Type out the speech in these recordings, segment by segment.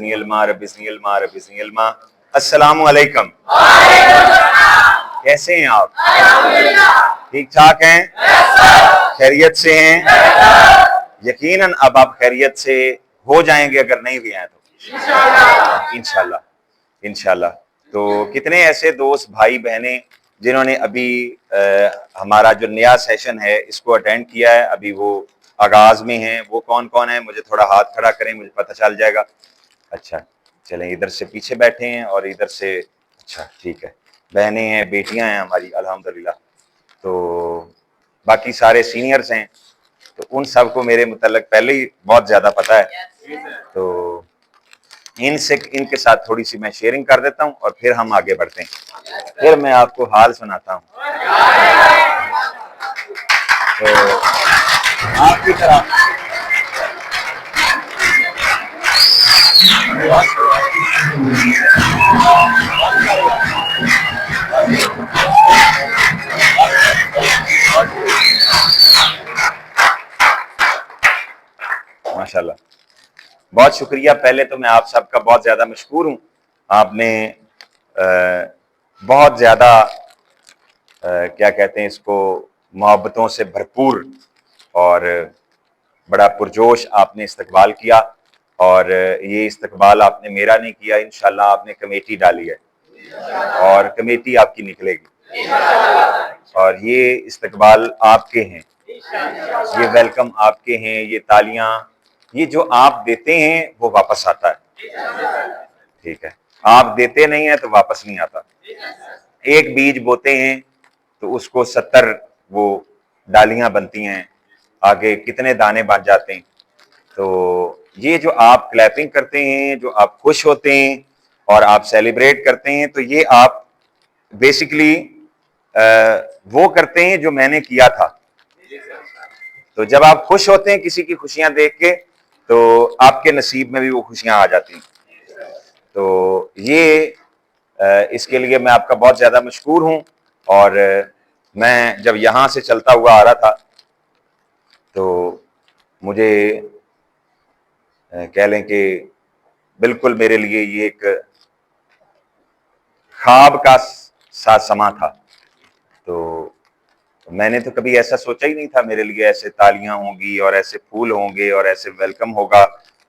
ज़िदनी इल्मा rabbi ज़िदनी इल्मा rabbi ज़िदनी इल्मा। अस्सलामु अलैकुम। कैसे हैं आप? ठीक ठाक हैं? खैरियत से हैं? यकीनन अब आप खैरियत से हो जाएंगे अगर नहीं भी आए तो इंशाल्लाह इंशाल्लाह। तो कितने ऐसे दोस्त भाई बहनें जिन्होंने अभी हमारा जो नया सेशन है इसको अटेंड किया है, अभी वो आगाज में हैं, वो कौन कौन है? मुझे थोड़ा हाथ खड़ा करें, मुझे पता चल जाएगा। अच्छा चलें, इधर से पीछे बैठे हैं और इधर से, अच्छा ठीक है, बहनें हैं, बेटियां हैं हमारी अल्हम्दुलिल्लाह। तो बाकी सारे सीनियर्स हैं, तो उन सब को मेरे मुतल्लिक पहले ही बहुत ज़्यादा पता है। तो इनके साथ थोड़ी सी मैं शेयरिंग कर देता हूँ और फिर हम आगे बढ़ते हैं, फिर मैं आपको हाल सुनाता हूँ। तो आपकी तरह माशाल्लाह, बहुत शुक्रिया। पहले तो मैं आप सबका बहुत ज़्यादा मशकूर हूँ। आपने बहुत ज़्यादा क्या कहते हैं इसको, मोहब्बतों से भरपूर और बड़ा पुरजोश आपने इस्तकबाल किया। और ये इस्तकबाल आपने मेरा नहीं किया, इंशाल्लाह आपने कमेटी डाली है और कमेटी आपकी निकलेगी और ये इस्तकबाल आपके हैं, ये वेलकम आपके हैं, ये तालियां, ये जो आप देते हैं वो वापस आता है। ठीक है, आप देते नहीं है तो वापस नहीं आता। एक बीज बोते हैं तो उसको 70 वो डालियां बनती हैं, आगे कितने दाने बन जाते हैं। तो ये जो आप क्लैपिंग करते हैं, जो आप खुश होते हैं और आप सेलिब्रेट करते हैं, तो ये आप बेसिकली वो करते हैं जो मैंने किया था। तो जब आप खुश होते हैं किसी की खुशियां देख के, तो आपके नसीब में भी वो खुशियां आ जाती हैं। तो ये इसके लिए मैं आपका बहुत ज़्यादा मशकूर हूँ। और मैं जब यहाँ से चलता हुआ आ रहा था तो मुझे कह लें कि बिल्कुल मेरे लिए ये एक ख्वाब का सा समा था। तो मैंने तो कभी ऐसा सोचा ही नहीं था मेरे लिए ऐसे तालियां होंगी और ऐसे फूल होंगे और ऐसे वेलकम होगा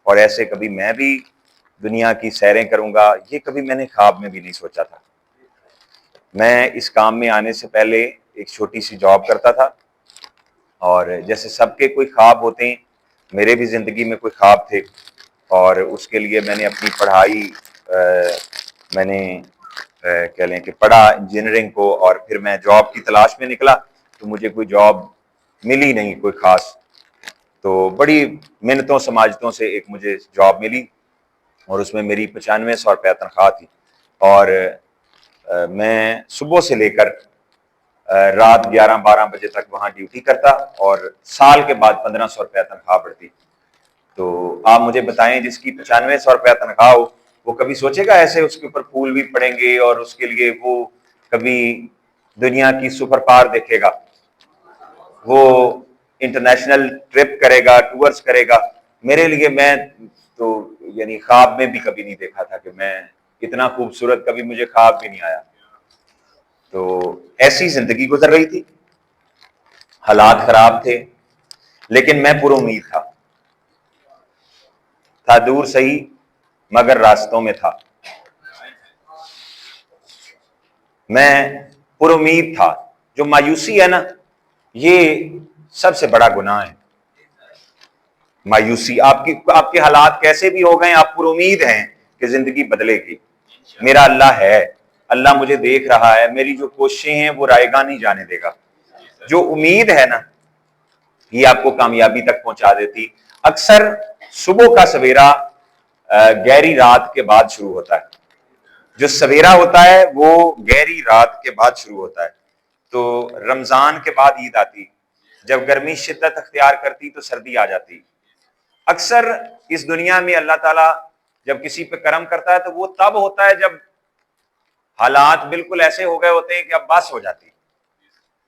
और ऐसे कभी मैं भी दुनिया की सैरें करूंगा, ये कभी मैंने ख्वाब में भी नहीं सोचा था। मैं इस काम में आने से पहले एक छोटी सी जॉब करता था और जैसे सबके कोई ख्वाब होते हैं, मेरे भी ज़िंदगी में कोई ख्वाब थे और उसके लिए मैंने अपनी पढ़ाई मैंने कह लें कि पढ़ा इंजीनियरिंग को, और फिर मैं जॉब की तलाश में निकला तो मुझे कोई जॉब मिली नहीं कोई ख़ास। तो बड़ी मिन्नतों समाजतों से एक मुझे जॉब मिली और उसमें मेरी 9500 रुपया तनख्वाह थी और मैं सुबह से लेकर रात 11-12 बजे तक वहाँ ड्यूटी करता और साल के बाद 1500 रुपया तनख्वाह बढ़ती। तो आप मुझे बताएं, जिसकी 9500 रुपया तनख्वाह हो, वो कभी सोचेगा ऐसे उसके ऊपर फूल भी पड़ेंगे और उसके लिए वो कभी दुनिया की सुपर पावर देखेगा, वो इंटरनेशनल ट्रिप करेगा, टूर्स करेगा। मेरे लिए मैं तो यानी ख्वाब में भी कभी नहीं देखा था कि मैं इतना खूबसूरत, कभी मुझे ख्वाब भी नहीं आया। तो ऐसी जिंदगी गुजर रही थी, हालात खराब थे, लेकिन मैं पुरुम्मीद था दूर सही मगर रास्तों में था। मैं पुरुम्मीद था। जो मायूसी है ना, ये सबसे बड़ा गुनाह है। मायूसी, आपके हालात कैसे भी हो गए, आप पुरुम्मीद हैं कि जिंदगी बदलेगी। मेरा अल्लाह है, अल्लाह मुझे देख रहा है, मेरी जो कोशिशें हैं वो रायगा नहीं जाने देगा। जो उम्मीद है ना, ये आपको कामयाबी तक पहुंचा देती। अक्सर सुबह का सवेरा गहरी रात के बाद शुरू होता है। जो सवेरा होता है वो गहरी रात के बाद शुरू होता है। तो रमजान के बाद ईद आती, जब गर्मी शिद्दत अख्तियार करती तो सर्दी आ जाती। अक्सर इस दुनिया में अल्लाह ताला जब किसी पे करम करता है तो वो तब होता है जब हालात बिल्कुल ऐसे हो गए होते हैं कि अब बस हो जाती,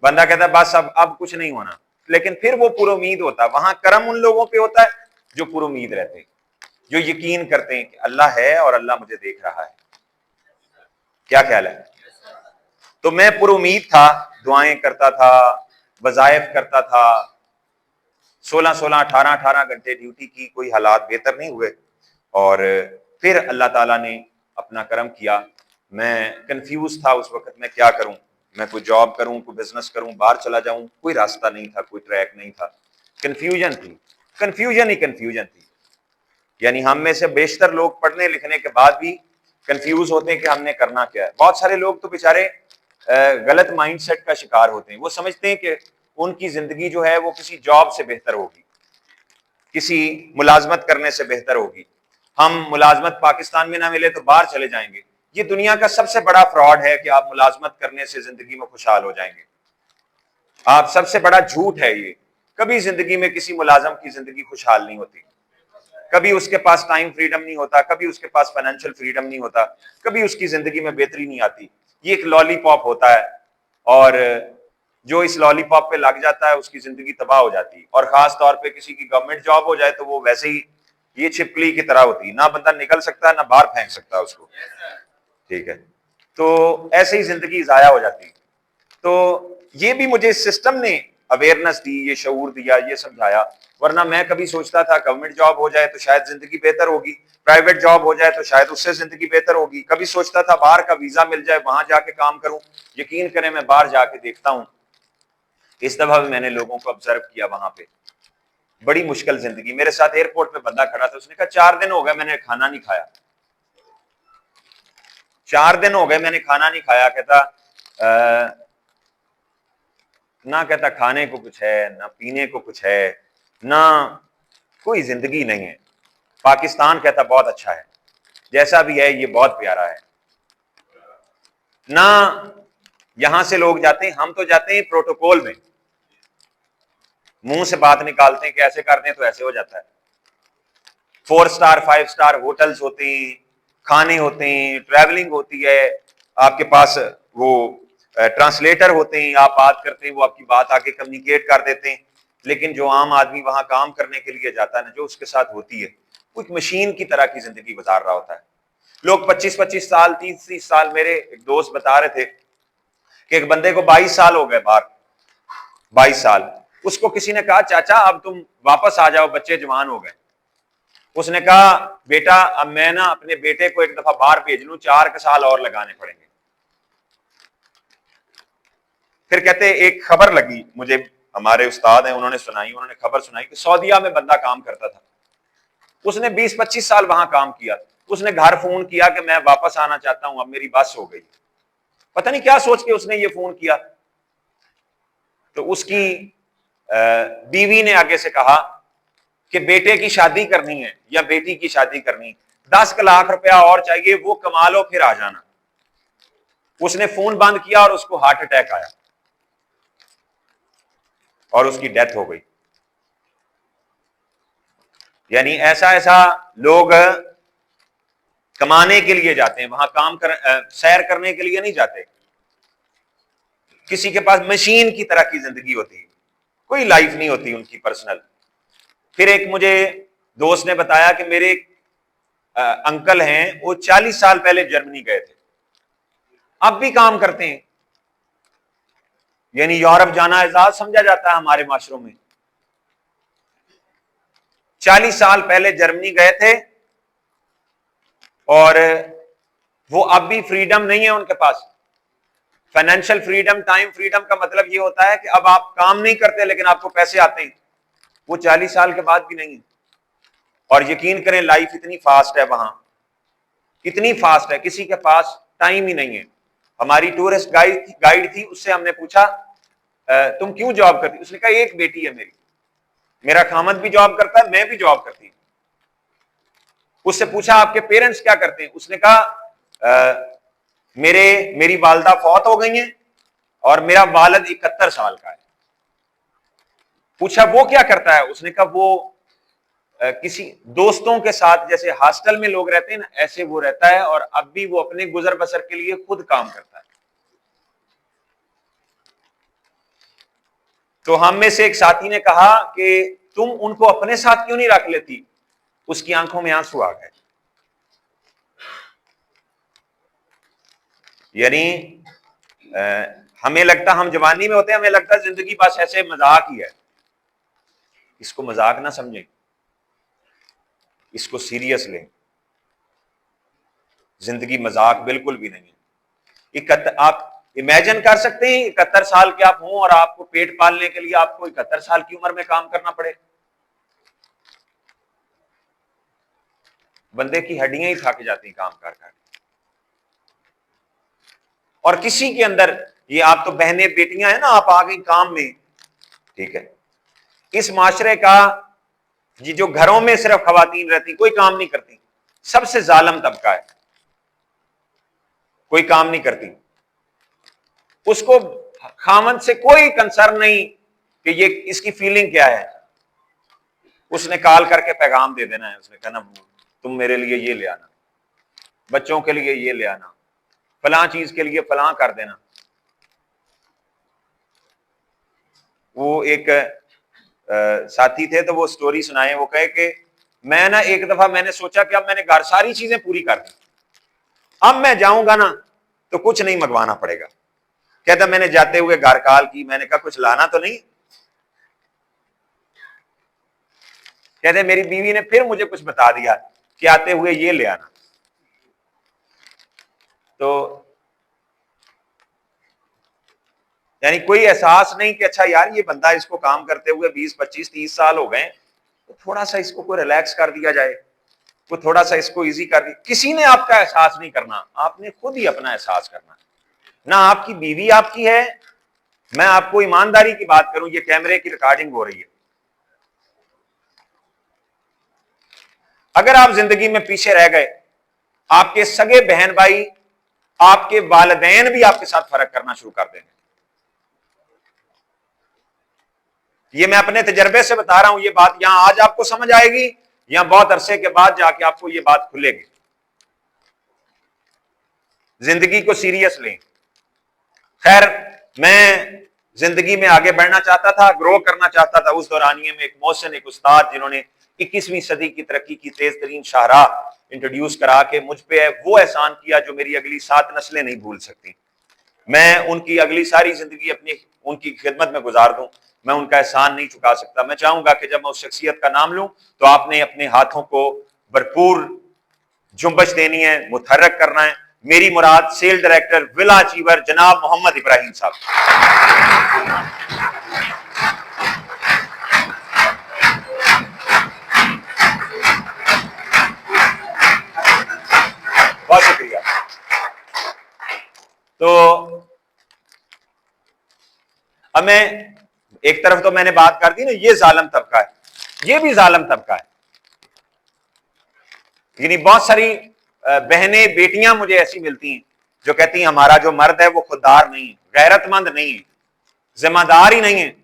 बंदा कहता है बस अब कुछ नहीं होना, लेकिन फिर वो पुरुम्मीद होता है। वहां करम उन लोगों पे होता है जो पुरुम्मीद रहते हैं, जो यकीन करते हैं कि अल्लाह है और अल्लाह मुझे देख रहा है। क्या ख्याल है? तो मैं पुरुमीद था, दुआएं करता था, वज़ाइफ करता था, 16-16, 18-18 घंटे ड्यूटी की, कोई हालात बेहतर नहीं हुए। और फिर अल्लाह ताला ने अपना करम किया। मैं कंफ्यूज था उस वक्त, मैं क्या करूं, मैं कोई जॉब करूं, कोई बिजनेस करूं, बाहर चला जाऊं, कोई रास्ता नहीं था, कोई ट्रैक नहीं था, कंफ्यूजन थी, कंफ्यूजन ही कंफ्यूजन थी। यानी हम में से बेशतर लोग पढ़ने लिखने के बाद भी कंफ्यूज होते हैं कि हमने करना क्या है। बहुत सारे लोग तो बेचारे गलत माइंडसेट का शिकार होते हैं। वो समझते हैं कि उनकी जिंदगी जो है वो किसी जॉब से बेहतर होगी, किसी मुलाजमत करने से बेहतर होगी। हम मुलाजमत पाकिस्तान में ना मिले तो बाहर चले जाएंगे। ये दुनिया का सबसे बड़ा फ्रॉड है कि आप मुलाजमत करने से जिंदगी में खुशहाल हो जाएंगे। आप सबसे बड़ा झूठ है ये। कभी जिंदगी में किसी मुलाजम की जिंदगी खुशहाल नहीं होती। कभी उसके पास टाइम फ्रीडम नहीं होता, कभी उसके पास फाइनेंशियल फ्रीडम नहीं होता, कभी उसकी जिंदगी में बेहतरी नहीं आती। ये एक लॉलीपॉप होता है और जो इस लॉलीपॉप पे लग जाता है उसकी जिंदगी तबाह हो जाती है। और खास तौर पे किसी की गवर्नमेंट जॉब हो जाए तो वो वैसे ही ये छिपकली की तरह होती है, ना बंदा निकल सकता है ना बाहर फेंक सकता है उसको। ठीक है, तो ऐसे ही जिंदगी जाया हो जाती है। तो ये भी मुझे सिस्टम ने अवेयरनेस दी, ये शऊर दिया, ये समझाया। वरना मैं कभी सोचता था गवर्नमेंट जॉब हो जाए तो शायद जिंदगी बेहतर होगी, प्राइवेट जॉब हो जाए तो शायद उससे जिंदगी बेहतर होगी। कभी सोचता था बाहर का वीजा मिल जाए, वहां जाके काम करूं। यकीन करें मैं बाहर जाके देखता हूं, इस दफा भी मैंने लोगों को ऑब्जर्व किया, वहां पे बड़ी मुश्किल जिंदगी। मेरे साथ एयरपोर्ट पे बंदा खड़ा था, उसने कहा 4 दिन हो गए मैंने खाना नहीं खाया, 4 दिन हो गए मैंने खाना नहीं खाया। कहता ना, कहता खाने को कुछ है ना, पीने को कुछ है ना, कोई जिंदगी नहीं है। पाकिस्तान कहता बहुत अच्छा है, जैसा भी है ये बहुत प्यारा है ना। यहां से लोग जाते हैं, हम तो जाते हैं प्रोटोकॉल में, मुंह से बात निकालते हैं कि ऐसे करते हैं तो ऐसे हो जाता है। 4 स्टार 5 स्टार होटल्स होते हैं, खाने होते हैं, ट्रैवलिंग होती है, आपके पास वो ट्रांसलेटर होते हैं, आप बात करते हैं वो आपकी बात आके कम्युनिकेट कर देते हैं। लेकिन जो आम आदमी वहां काम करने के लिए जाता है ना, जो उसके साथ होती है, वो एक मशीन की तरह की जिंदगी गुजार रहा होता है। लोग 25-25 साल 30-30 साल, मेरे एक दोस्त बता रहे थे कि एक बंदे को 22 साल हो गए बाहर, 22 साल। उसको किसी ने कहा चाचा अब तुम वापस आ जाओ, बच्चे जवान हो गए। उसने कहा बेटा अब मैं ना अपने बेटे को एक दफा बाहर भेज लूं, 4 साल और लगाने पड़ेंगे। फिर कहते एक खबर लगी मुझे, हमारे उस्ताद हैं उन्होंने सुनाई, उन्होंने खबर सुनाई कि सऊदीया में बंदा काम करता था, उसने 20-25 साल वहां काम किया। उसने घर फोन किया कि मैं वापस आना चाहता हूं, अब मेरी बस हो गई। पता नहीं क्या सोच के उसने ये फोन किया। तो उसकी बीवी ने आगे से कहा कि बेटे की शादी करनी है या बेटी की शादी करनी, 10 लाख रुपया और चाहिए, वो कमा लो फिर आ जाना। उसने फोन बंद किया और उसको हार्ट अटैक आया और उसकी डेथ हो गई। यानी ऐसा ऐसा लोग कमाने के लिए जाते हैं, वहां काम कर सैर करने के लिए नहीं जाते। किसी के पास मशीन की तरह की जिंदगी होती है, कोई लाइफ नहीं होती उनकी पर्सनल। फिर एक मुझे दोस्त ने बताया कि मेरे अंकल हैं, वो 40 साल पहले जर्मनी गए थे, अब भी काम करते हैं। यानी यूरोप जाना एजाज समझा जाता है हमारे माशरों में। 40 साल पहले जर्मनी गए थे और वो अब भी फ्रीडम नहीं है उनके पास। फाइनेंशियल फ्रीडम, टाइम फ्रीडम का मतलब ये होता है कि अब आप काम नहीं करते लेकिन आपको पैसे आते हैं। वो 40 साल के बाद भी नहीं है। और यकीन करें लाइफ इतनी फास्ट है वहां, इतनी फास्ट है, किसी के पास टाइम ही नहीं है। हमारी टूरिस्ट गाइड थी, उससे हमने पूछा तुम क्यों जॉब करती? उसने कहा एक बेटी है मेरी, मेरा खामद भी जॉब करता है, मैं भी जॉब करती हूँ। उससे पूछा आपके पेरेंट्स क्या करते हैं? उसने कहा मेरी वालदा फौत हो गई हैं और मेरा वालिद 71 साल का है। पूछा वो क्या करता है? उसने कहा वो किसी दोस्तों के साथ, जैसे हॉस्टल में लोग रहते हैं ना, ऐसे वो रहता है और अब भी वो अपने गुजर बसर के लिए खुद काम करता है। तो हम में से एक साथी ने कहा कि तुम उनको अपने साथ क्यों नहीं रख लेती? उसकी आंखों में आंसू आ गए। यानी हमें लगता, हम जवानी में होते हैं, हमें लगता है जिंदगी बस ऐसे मजाक ही है। इसको मजाक ना समझें, इसको सीरियस लें। जिंदगी मजाक बिल्कुल भी नहीं है। आप इमेजिन कर सकते हैं 71 साल के आप हों और आपको पेट पालने के लिए आपको 71 साल की उम्र में काम करना पड़े। बंदे की हड्डियां ही थक जाती काम कर कर। और किसी के अंदर, ये आप तो बहनें बेटियां हैं ना, आप आ गई काम में, ठीक है। इस माशरे का ये जो घरों में सिर्फ खवातीन रहती, कोई काम नहीं करती, सबसे जालिम तबका है, कोई काम नहीं करती। उसको खामन से कोई कंसर्न नहीं कि ये इसकी फीलिंग क्या है। उसने कॉल करके पैगाम दे देना है, उसने कहना तुम मेरे लिए ये ले आना, बच्चों के लिए ये ले आना, फलां चीज के लिए फलां कर देना। वो एक साथी थे तो वो स्टोरी सुनाए, वो कहे कि मैं ना एक दफा मैंने सोचा कि अब मैंने घर सारी चीजें पूरी कर दी, अब मैं जाऊंगा ना तो कुछ नहीं मंगवाना पड़ेगा। कहता मैंने जाते हुए घर कॉल की, मैंने कहा कुछ लाना तो नहीं। कहते मेरी बीवी ने फिर मुझे कुछ बता दिया कि आते हुए ये ले आना। तो यानी कोई एहसास नहीं कि अच्छा यार ये बंदा, इसको काम करते हुए 20, 25, 30 साल हो गए, तो थोड़ा सा इसको कोई रिलैक्स कर दिया जाए, कोई थोड़ा सा इसको इजी कर दिया। किसी ने आपका एहसास नहीं करना, आपने खुद ही अपना एहसास करना। ना आपकी बीवी आपकी है, मैं आपको ईमानदारी की बात करूं, ये कैमरे की रिकॉर्डिंग हो रही है। अगर आप जिंदगी में पीछे रह गए, आपके सगे बहन भाई, आपके वालिदैन भी आपके साथ फर्क करना शुरू कर देंगे। ये मैं अपने तजर्बे से बता रहा हूं, ये बात यहां आज आपको समझ आएगी या बहुत अरसे के बाद जाके आपको ये बात खुलेगी। जिंदगी को सीरियस लें। खैर, मैं जिंदगी में आगे बढ़ना चाहता था, ग्रो करना चाहता था। उस दौरानिये में एक मोहसिन, एक उस्ताद, जिन्होंने 21वीं सदी की तरक्की की तेज तरीन शाहराह इंट्रोड्यूस करा के मुझ पे वो एहसान किया जो मेरी अगली 7 नस्लें नहीं भूल सकती। मैं उनकी अगली सारी जिंदगी अपनी उनकी खिदमत में गुजार दूं, मैं उनका एहसान नहीं चुका सकता। मैं चाहूंगा कि जब मैं उस शख्सियत का नाम लूं तो आपने अपने हाथों को भरपूर जुम्बश देनी है, मुतहर्रक करना है। मेरी मुराद सेल डायरेक्टर, विला अचीवर, जनाब मोहम्मद इब्राहिम साहब। बहुत शुक्रिया। तो अब मैं एक तरफ तो मैंने बात कर दी ना, ये जालिम तबका है, ये भी जालिम तबका है। यानी बहुत सारी बहनें, बेटियां मुझे ऐसी मिलती हैं जो कहती हैं हमारा जो मर्द है वो खुददार नहीं है, गैरतमंद नहीं है, जिम्मेदार ही नहीं है,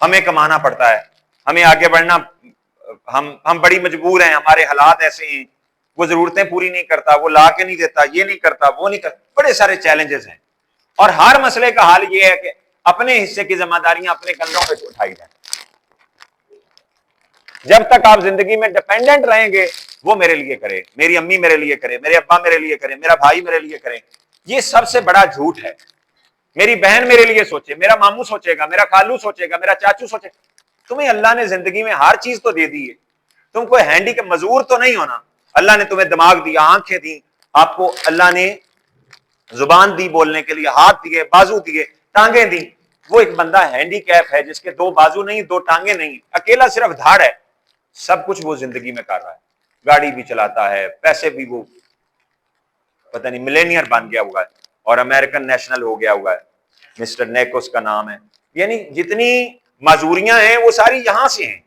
हमें कमाना पड़ता है, हमें आगे बढ़ना, हम बड़ी मजबूर हैं, हमारे हालात ऐसे हैं, वो जरूरतें पूरी नहीं करता, वो ला के नहीं देता, ये नहीं करता, वो नहीं करता। बड़े सारे चैलेंजेस हैं और हर मसले का हल ये है कि अपने हिस्से की जिम्मेदारियां अपने कंधों पे उठाई जाए। जब तक आप जिंदगी में डिपेंडेंट रहेंगे, वो मेरे लिए करे, मेरी अम्मी मेरे लिए करे, मेरे अब्बा मेरे लिए करे, मेरा भाई मेरे लिए करे, ये सबसे बड़ा झूठ है। मेरी बहन मेरे लिए सोचे, मेरा मामू सोचेगा, मेरा खालू सोचेगा, मेरा चाचू सोचेगा। तुम्हें अल्लाह ने जिंदगी में हर चीज तो दे दी है, तुम कोई हैंडी के मजूर तो नहीं होना। अल्लाह ने तुम्हें दिमाग दिया, आंखें दी, आपको अल्लाह ने जुबान दी बोलने के लिए, हाथ दिए, बाजू दिए, टांगे दी। वो एक बंदा हैंडीकैप है जिसके 2 बाजू नहीं, 2 टांगे नहीं, अकेला सिर्फ धाड़ है। सब कुछ वो जिंदगी में कर रहा है, गाड़ी भी चलाता है, पैसे भी, वो पता नहीं मिलेनियर बन गया हुआ है और अमेरिकन नेशनल हो गया हुआ है, मिस्टर नेक उसका नाम है। यानी जितनी मजूरियां हैं वो सारी यहां से हैं।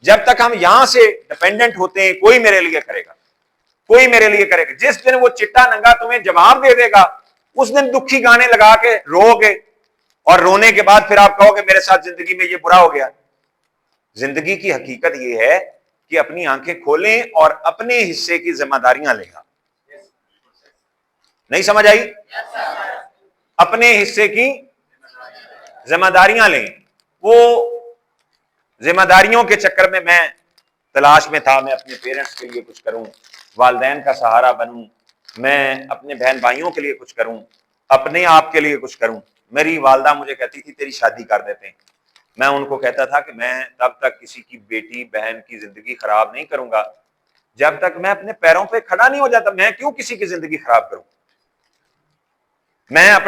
जब तक हम यहां से डिपेंडेंट होते हैं, कोई मेरे लिए करेगा, कोई मेरे लिए करेगा। जिस दिन वो चिट्टा नंगा तुम्हें जवाब दे देगा, उस दिन दुखी गाने लगा के रोओगे और रोने के बाद फिर आप कहोगे मेरे साथ जिंदगी में ये बुरा हो गया। जिंदगी की हकीकत यह है कि अपनी आंखें खोलें और अपने हिस्से की जिम्मेदारियां लें। नहीं समझ आई? अपने हिस्से की जिम्मेदारियां लें। वो जिम्मेदारियों के चक्कर में मैं तलाश में था मैं अपने पेरेंट्स के लिए कुछ करूं, वालिदैन का सहारा बनूं, मैं अपने बहन भाइयों के लिए कुछ करूं, अपने आप के लिए कुछ करूं। मेरी वालदा मुझे कहती थी तेरी शादी कर देते हैं। मैं उनको कहता था कि मैं तब तक किसी की बेटी बहन की जिंदगी खराब नहीं करूंगा जब तक मैं अपने पैरों पे खड़ा नहीं हो जाता। मैं क्यों किसी की जिंदगी खराब करूं? मैं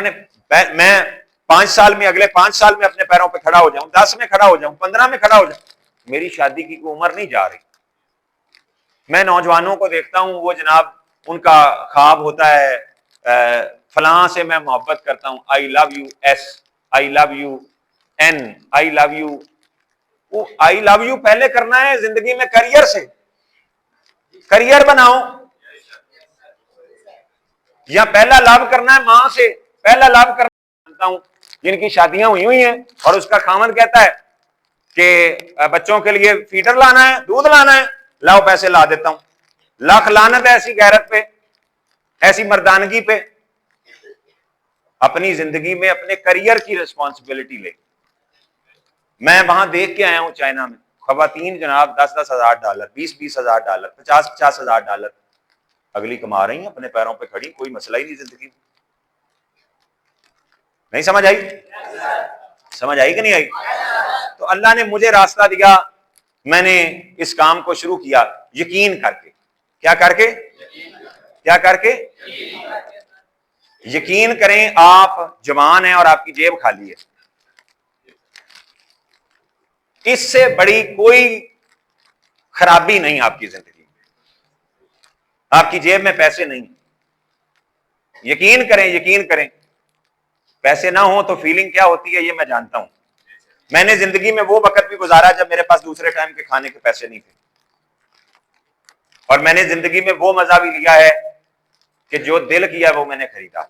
5 साल में, अगले 5 साल में अपने पैरों पे खड़ा हो जाऊं, 10 में खड़ा हो जाऊं, 15 में खड़ा हो जाऊं। मेरी शादी की कोई उम्र नहीं जा रही। मैं नौजवानों को देखता हूं, वो जनाब उनका ख्वाब होता है फलां से मैं मोहब्बत करता हूं, I love you S, I love you N, I love you. वो आई लव यू पहले करना है जिंदगी में करियर से। करियर बनाओ, या पहला लव करना है मां से, पहला लव करना। जानता हूं जिनकी शादियां हुई हैं और उसका खामद कहता है कि बच्चों के लिए फीडर लाना है, दूध लाना है, लाओ पैसे ला देता हूं। लाख लानत है ऐसी गैरत पे, ऐसी मर्दानगी पे। अपनी जिंदगी में अपने करियर की रिस्पॉन्सिबिलिटी ले। मैं वहां देख के आया हूं चाइना में, खवातीन जनाब 10-10 हजार डॉलर, 20-20 हजार डॉलर, 50-50 हजार डॉलर अगली कमा रही हैं, अपने पैरों पे खड़ी, कोई मसला ही नहीं जिंदगी में। नहीं समझ आई? समझ आई कि नहीं आई? तो अल्लाह ने मुझे रास्ता दिया, मैंने इस काम को शुरू किया यकीन करके। क्या करके? क्या करके? यकीन करें आप जवान हैं और आपकी जेब खाली है, इससे बड़ी कोई खराबी नहीं आपकी जिंदगी में। आपकी जेब में पैसे नहीं, यकीन करें, यकीन करें। पैसे ना हो तो फीलिंग क्या होती है ये मैं जानता हूं। मैंने जिंदगी में वो वक्त भी गुजारा जब मेरे पास दूसरे टाइम के खाने के पैसे नहीं थे, और मैंने जिंदगी में वो मजा भी लिया है कि जो दिल किया वो मैंने खरीदा,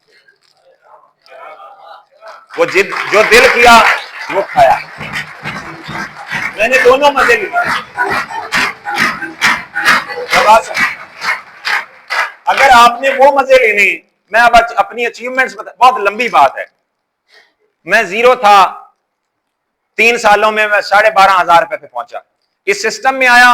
वो जो दिल किया वो खाया। मैंने दोनों मजे लिए। अगर आपने वो मजे लेने, मैं अब अपनी अचीवमेंट्स बता, बहुत लंबी बात है। मैं जीरो था, 3 सालों में मैं 12,500 रुपए पे पहुंचा। इस सिस्टम में आया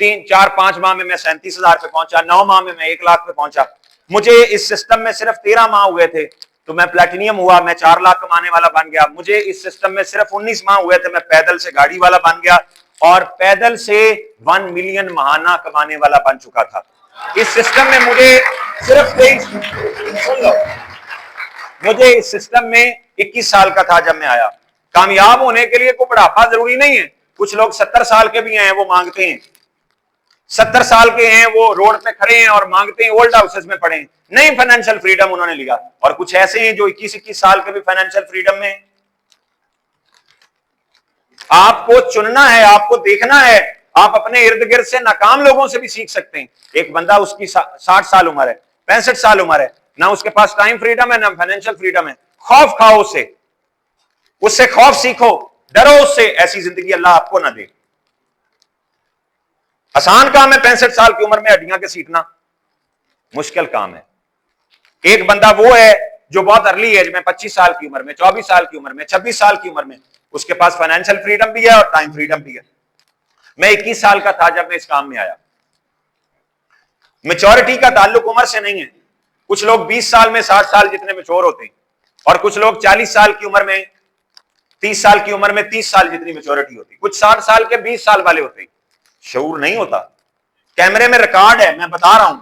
3-4-5 माह में मैं 37,000 पे पहुंचा, 9 माह में मैं 1 लाख पे पहुंचा। मुझे इस सिस्टम में सिर्फ 13 माह हुए थे तो मैं प्लेटिनियम हुआ, मैं 4 लाख कमाने वाला बन गया। मुझे इस सिस्टम में सिर्फ 19 माह हुए थे, मैं पैदल से गाड़ी वाला बन गया और पैदल से 1 मिलियन महाना कमाने वाला बन चुका था। इस सिस्टम में मुझे सिर्फ 23, सुन लो, मुझे इस सिस्टम में 21 साल का था जब मैं आया। कामयाब होने के लिए कोई बुढ़ापा जरूरी नहीं है। कुछ लोग 70 साल के भी हैं, वो मांगते हैं, 70 साल के हैं, वो रोड पे खड़े हैं और मांगते हैं, ओल्ड हाउसेस में पड़े हैं। नहीं, फाइनेंशियल फ्रीडम उन्होंने लिया। और कुछ ऐसे हैं जो 21-21 साल के भी फाइनेंशियल फ्रीडम में। आपको चुनना है, आपको देखना है। आप अपने इर्द गिर्द से नाकाम लोगों से भी सीख सकते हैं। एक बंदा, उसकी 60 साल उम्र है, 65 साल उम्र है, ना उसके पास टाइम फ्रीडम है ना फाइनेंशियल फ्रीडम है। खौफ खाओ उससे खौफ सीखो, डरो उससे। ऐसी जिंदगी अल्लाह आपको ना दे। आसान काम है 65 साल की उम्र में हड्डियां के सीखना, मुश्किल काम है। एक बंदा वो है जो बहुत अर्ली एज में, 25 साल की उम्र में, 24 साल की उम्र में, 26 साल की उम्र में, उसके पास फाइनेंशियल फ्रीडम भी है और टाइम फ्रीडम भी है। मैं 21 साल का था जब मैं इस काम में आया। मेच्योरिटी का ताल्लुक उम्र से नहीं है। कुछ लोग 20 साल में 60 साल जितने मेच्योर होते हैं, और कुछ लोग 40 साल की उम्र में, 30 साल की उम्र में 30 साल जितनी मेच्योरिटी होती। कुछ 60 साल के 20 साल वाले होते हैं। शऊर नहीं होता। कैमरे में रिकॉर्ड है, मैं बता रहा हूं,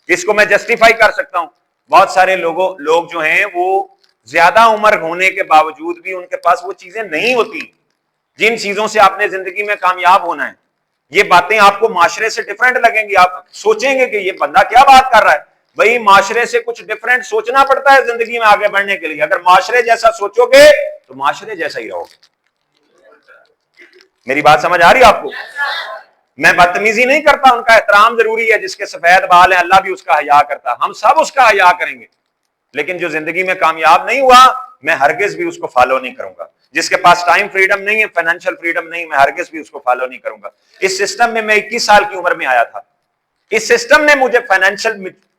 इसको मैं जस्टिफाई कर सकता हूं। बहुत सारे लोग जो हैं वो ज्यादा उम्र होने के बावजूद भी उनके पास वो चीजें नहीं होती जिन चीजों से आपने जिंदगी में कामयाब होना है। ये बातें आपको माशरे से डिफरेंट लगेंगी। आप सोचेंगे कि ये बंदा क्या बात कर रहा है। भाई, माशरे से कुछ डिफरेंट सोचना पड़ता है जिंदगी में आगे बढ़ने के लिए। अगर माशरे जैसा सोचोगे तो माशरे जैसा ही रहोगे। मेरी बात समझ आ रही है आपको? मैं बदतमीजी नहीं करता, उनका एहतराम जरूरी है। जिसके सफेद बाल है अल्लाह भी उसका हया करता, हम सब उसका हया करेंगे। लेकिन जो जिंदगी में कामयाब नहीं हुआ, मैं हरगिज भी उसको फॉलो नहीं करूंगा। जिसके पास टाइम फ्रीडम नहीं है, फाइनेंशियल फ्रीडम नहीं, मैं हरगिज भी उसको फॉलो नहीं करूंगा। इस सिस्टम में मैं 21 साल की उम्र में आया था। इस सिस्टम ने मुझे फाइनेंशियल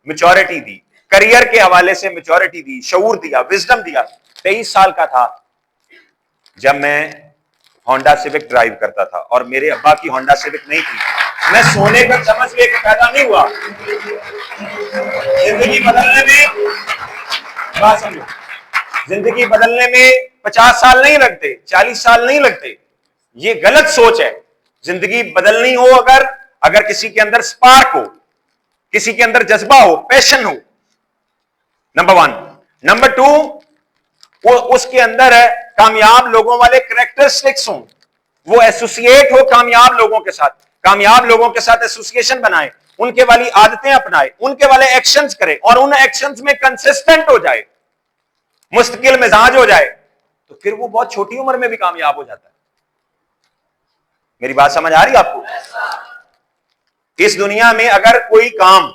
मैच्योरिटी दी, करियर के हवाले से मैच्योरिटी दी, शऊर दिया, विजडम दिया। 23 साल का था जब मैं होंडा सिविक ड्राइव करता था, और मेरे अब्बा की होंडा सिविक नहीं थी। मैं सोने का चम्मच लेकर पैदा नहीं हुआ। जिंदगी बदलने में, बात समझो, जिंदगी बदलने में 50 साल नहीं लगते, 40 साल नहीं लगते। ये गलत सोच है। जिंदगी बदलनी हो अगर किसी के अंदर स्पार्क हो, किसी के अंदर जज्बा हो, पैशन हो, नंबर 1। नंबर 2, वो उसके अंदर है कामयाब लोगों वाले कैरेक्टरिस्टिक्स हो, वो एसोसिएट हो कामयाब लोगों के साथ, कामयाब लोगों के साथ एसोसिएशन बनाए, उनके वाली आदतें अपनाए, उनके वाले एक्शंस करे और उन एक्शंस में कंसिस्टेंट हो जाए, मुस्तकिल मिजाज हो जाए, तो फिर वो बहुत छोटी उम्र में भी कामयाब हो जाता है। मेरी बात समझ आ रही है आपको? इस दुनिया में अगर कोई काम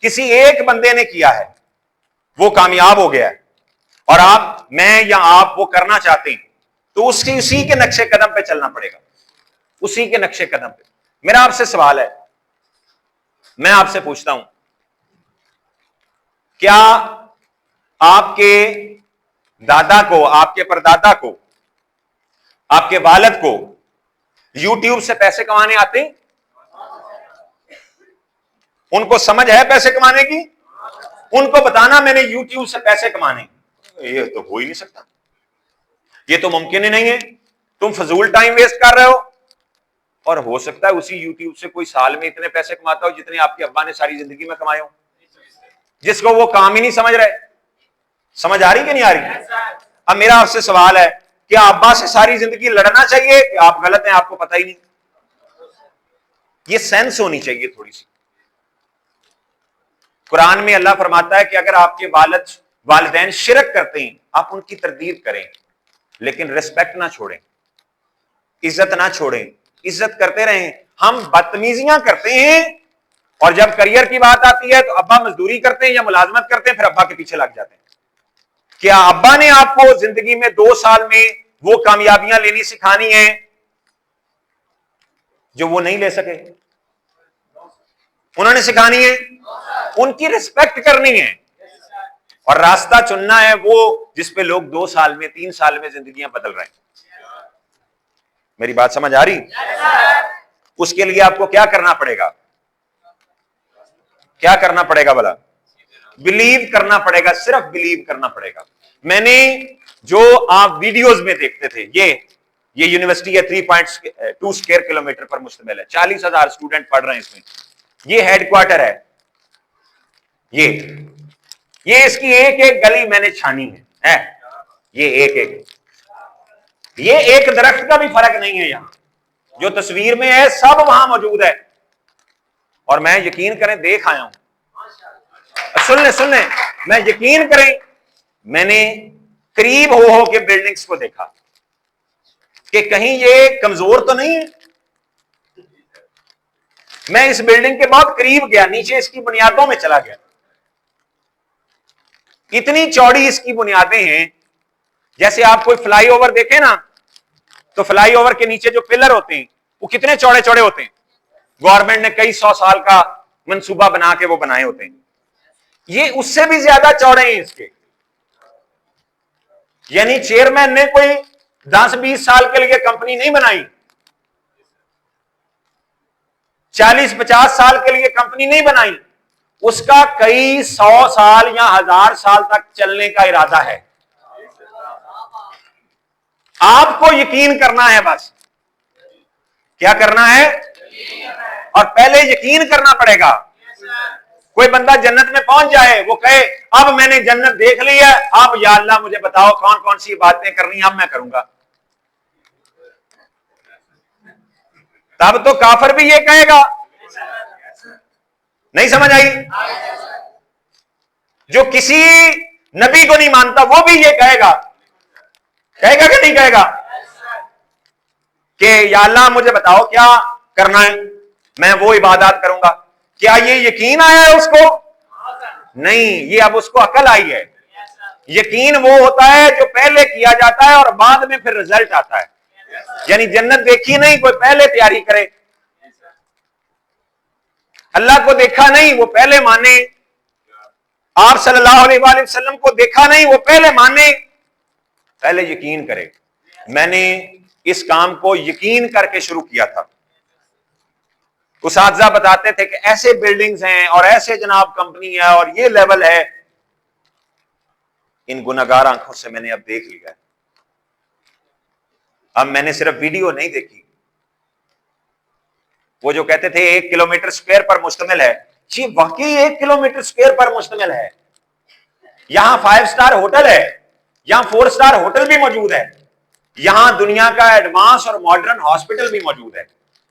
किसी एक बंदे ने किया है, वो कामयाब हो गया है, और आप, मैं या आप वो करना चाहते हैं, तो उसी के नक्शे कदम पे चलना पड़ेगा, उसी के नक्शे कदम पे। मेरा आपसे सवाल है, मैं आपसे पूछता हूं, क्या आपके दादा को, आपके परदादा को, आपके वालिद को यूट्यूब से पैसे कमाने आते हैं? उनको समझ है पैसे कमाने की? उनको बताना मैंने यूट्यूब से पैसे कमाने, ये तो हो ही नहीं सकता, ये तो मुमकिन ही नहीं है, तुम फजूल टाइम वेस्ट कर रहे हो। और हो सकता है उसी यूट्यूब से कोई साल में इतने पैसे कमाता हो जितने आपके अब्बा ने सारी जिंदगी में कमाए हो, जिसको वो काम ही नहीं समझ रहे। समझ आ रही कि नहीं आ रही? अब मेरा आपसे सवाल है, क्या अब्बा से सारी जिंदगी लड़ना चाहिए कि आप गलत हैं, आपको पता ही नहीं? ये सेंस होनी चाहिए थोड़ी सी। कुरान में अल्लाह फरमाता है कि अगर आपके वालिदैन शिरक करते हैं, आप उनकी तरदीद करें, लेकिन रिस्पेक्ट ना छोड़ें, इज्जत ना छोड़ें, इज्जत करते रहें। हम बदतमीजियां करते हैं और जब करियर की बात आती है तो अब्बा मजदूरी करते हैं या मुलाजमत करते हैं, फिर अब्बा के पीछे लग जाते हैं। क्या अब्बा ने आपको जिंदगी में 2 साल में वो कामयाबियां लेनी सिखानी है जो वो नहीं ले सके? उन्होंने सिखानी है, उनकी रिस्पेक्ट करनी है और रास्ता चुनना है वो जिस पे लोग 2 साल में, 3 साल में जिंदगियां बदल रहे हैं। मेरी बात समझ आ रही? उसके लिए आपको क्या करना पड़ेगा? क्या करना पड़ेगा भला? बिलीव करना पड़ेगा, सिर्फ बिलीव करना पड़ेगा। मैंने जो आप वीडियोस में देखते थे, ये यूनिवर्सिटी है, 3.2 स्क्वायर किलोमीटर पर मुश्तमिल है, 40,000 स्टूडेंट पढ़ रहे हैं इसमें। ये हेडक्वार्टर है, ये इसकी एक एक गली मैंने छानी है? ये एक दरख्त का भी फर्क नहीं है यहां, जो तस्वीर में है सब वहां मौजूद है। और मैं, यकीन करें, देख आया हूं। सुन ले, मैं, यकीन करें, मैंने करीब हो के बिल्डिंग्स को देखा कि कहीं ये कमजोर तो नहीं है। मैं इस बिल्डिंग के बहुत करीब गया, नीचे इसकी बुनियादों में चला गया। इतनी चौड़ी इसकी बुनियादें हैं, जैसे आप कोई फ्लाईओवर देखें ना, तो फ्लाईओवर के नीचे जो पिलर होते हैं वो कितने चौड़े चौड़े होते हैं। गवर्नमेंट ने कई 100 साल का मंसूबा बना के वो बनाए होते हैं। ये उससे भी ज्यादा चौड़े हैं इसके। यानी चेयरमैन ने कोई 10-20 साल के लिए कंपनी नहीं बनाई, 40-50 साल के लिए कंपनी नहीं बनाई, उसका कई 100 साल या 1000 साल तक चलने का इरादा है। आपको यकीन करना है, बस क्या करना है? और पहले यकीन करना पड़ेगा। कोई बंदा जन्नत में पहुंच जाए, वो कहे अब मैंने जन्नत देख ली है, अब या अल्लाह मुझे बताओ कौन कौन सी बातें करनी अब मैं करूंगा, तब तो काफिर भी ये कहेगा। नहीं समझ आई? जो किसी नबी को नहीं मानता वो भी ये कहेगा कि नहीं कहेगा कि या अल्लाह मुझे बताओ क्या करना है, मैं वो इबादत करूंगा। क्या ये यकीन आया है उसको? नहीं, ये अब उसको अकल आई है। यकीन वो होता है जो पहले किया जाता है और बाद में फिर रिजल्ट आता है। यानी जन्नत देखी नहीं, कोई पहले तैयारी करे। अल्लाह को देखा नहीं, वो पहले माने। आप सल्लल्लाहु अलैहि वसल्लम को देखा नहीं, वो पहले माने, पहले यकीन करे। मैंने इस काम को यकीन करके शुरू किया था, उस्ताद बताते थे कि ऐसे बिल्डिंग्स हैं और ऐसे जनाब कंपनी है और ये लेवल है। इन गुनाहगार आंखों से मैंने अब देख लिया है। अब मैंने सिर्फ वीडियो नहीं देखी। वो जो कहते थे 1 किलोमीटर स्क्वायर पर मुश्तमिल है, जी वाकई 1 किलोमीटर स्क्वायर पर मुश्तमिल है। यहां 5 स्टार होटल है, यहां 4 स्टार होटल भी मौजूद है, यहां दुनिया का एडवांस और मॉडर्न हॉस्पिटल भी मौजूद है,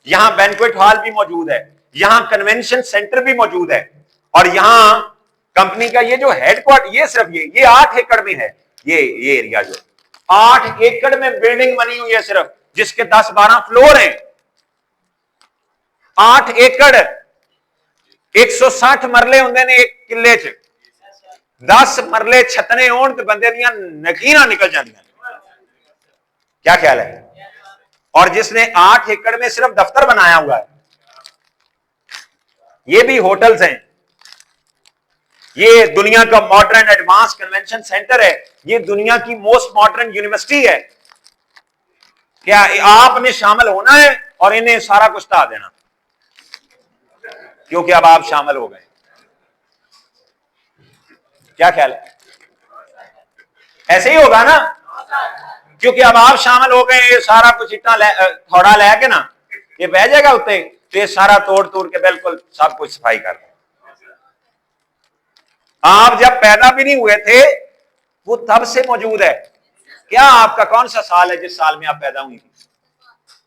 यहां बैंक्वेट हॉल भी मौजूद है, यहां कन्वेंशन सेंटर भी मौजूद है, और यहां कंपनी का ये जो हेडक्वार्टर, ये सिर्फ ये 8 एकड़ में है। ये एरिया जो 8 एकड़ में बिल्डिंग बनी हुई है सिर्फ, जिसके 10-12 फ्लोर हैं। 8 एकड़ 160 मरले होंगे ने एक किले च, 10 मरले छतने होण ते बंदे दियां नकीरां निकल जांदियां। क्या ख्याल है? और जिसने 8 एकड़ में सिर्फ दफ्तर बनाया हुआ है, ये भी होटल्स हैं, ये दुनिया का मॉडर्न एडवांस कन्वेंशन सेंटर है, ये दुनिया की मोस्ट मॉडर्न यूनिवर्सिटी है। क्या आपने शामिल होना है और इन्हें सारा कुछ ढा देना, क्योंकि अब आप शामिल हो गए। क्या ख्याल है? ऐसे ही होगा ना, क्योंकि अब आप शामिल हो गए। ये सारा कुछ इतना थोड़ा लेके ना ये बह जाएगा उत्ते, तो ये सारा तोड़ तोड़ के बिल्कुल सब कुछ सफाई कर दे। आप जब पैदा भी नहीं हुए थे वो तब से मौजूद है। क्या आपका कौन सा साल है जिस साल में आप पैदा हुई थी?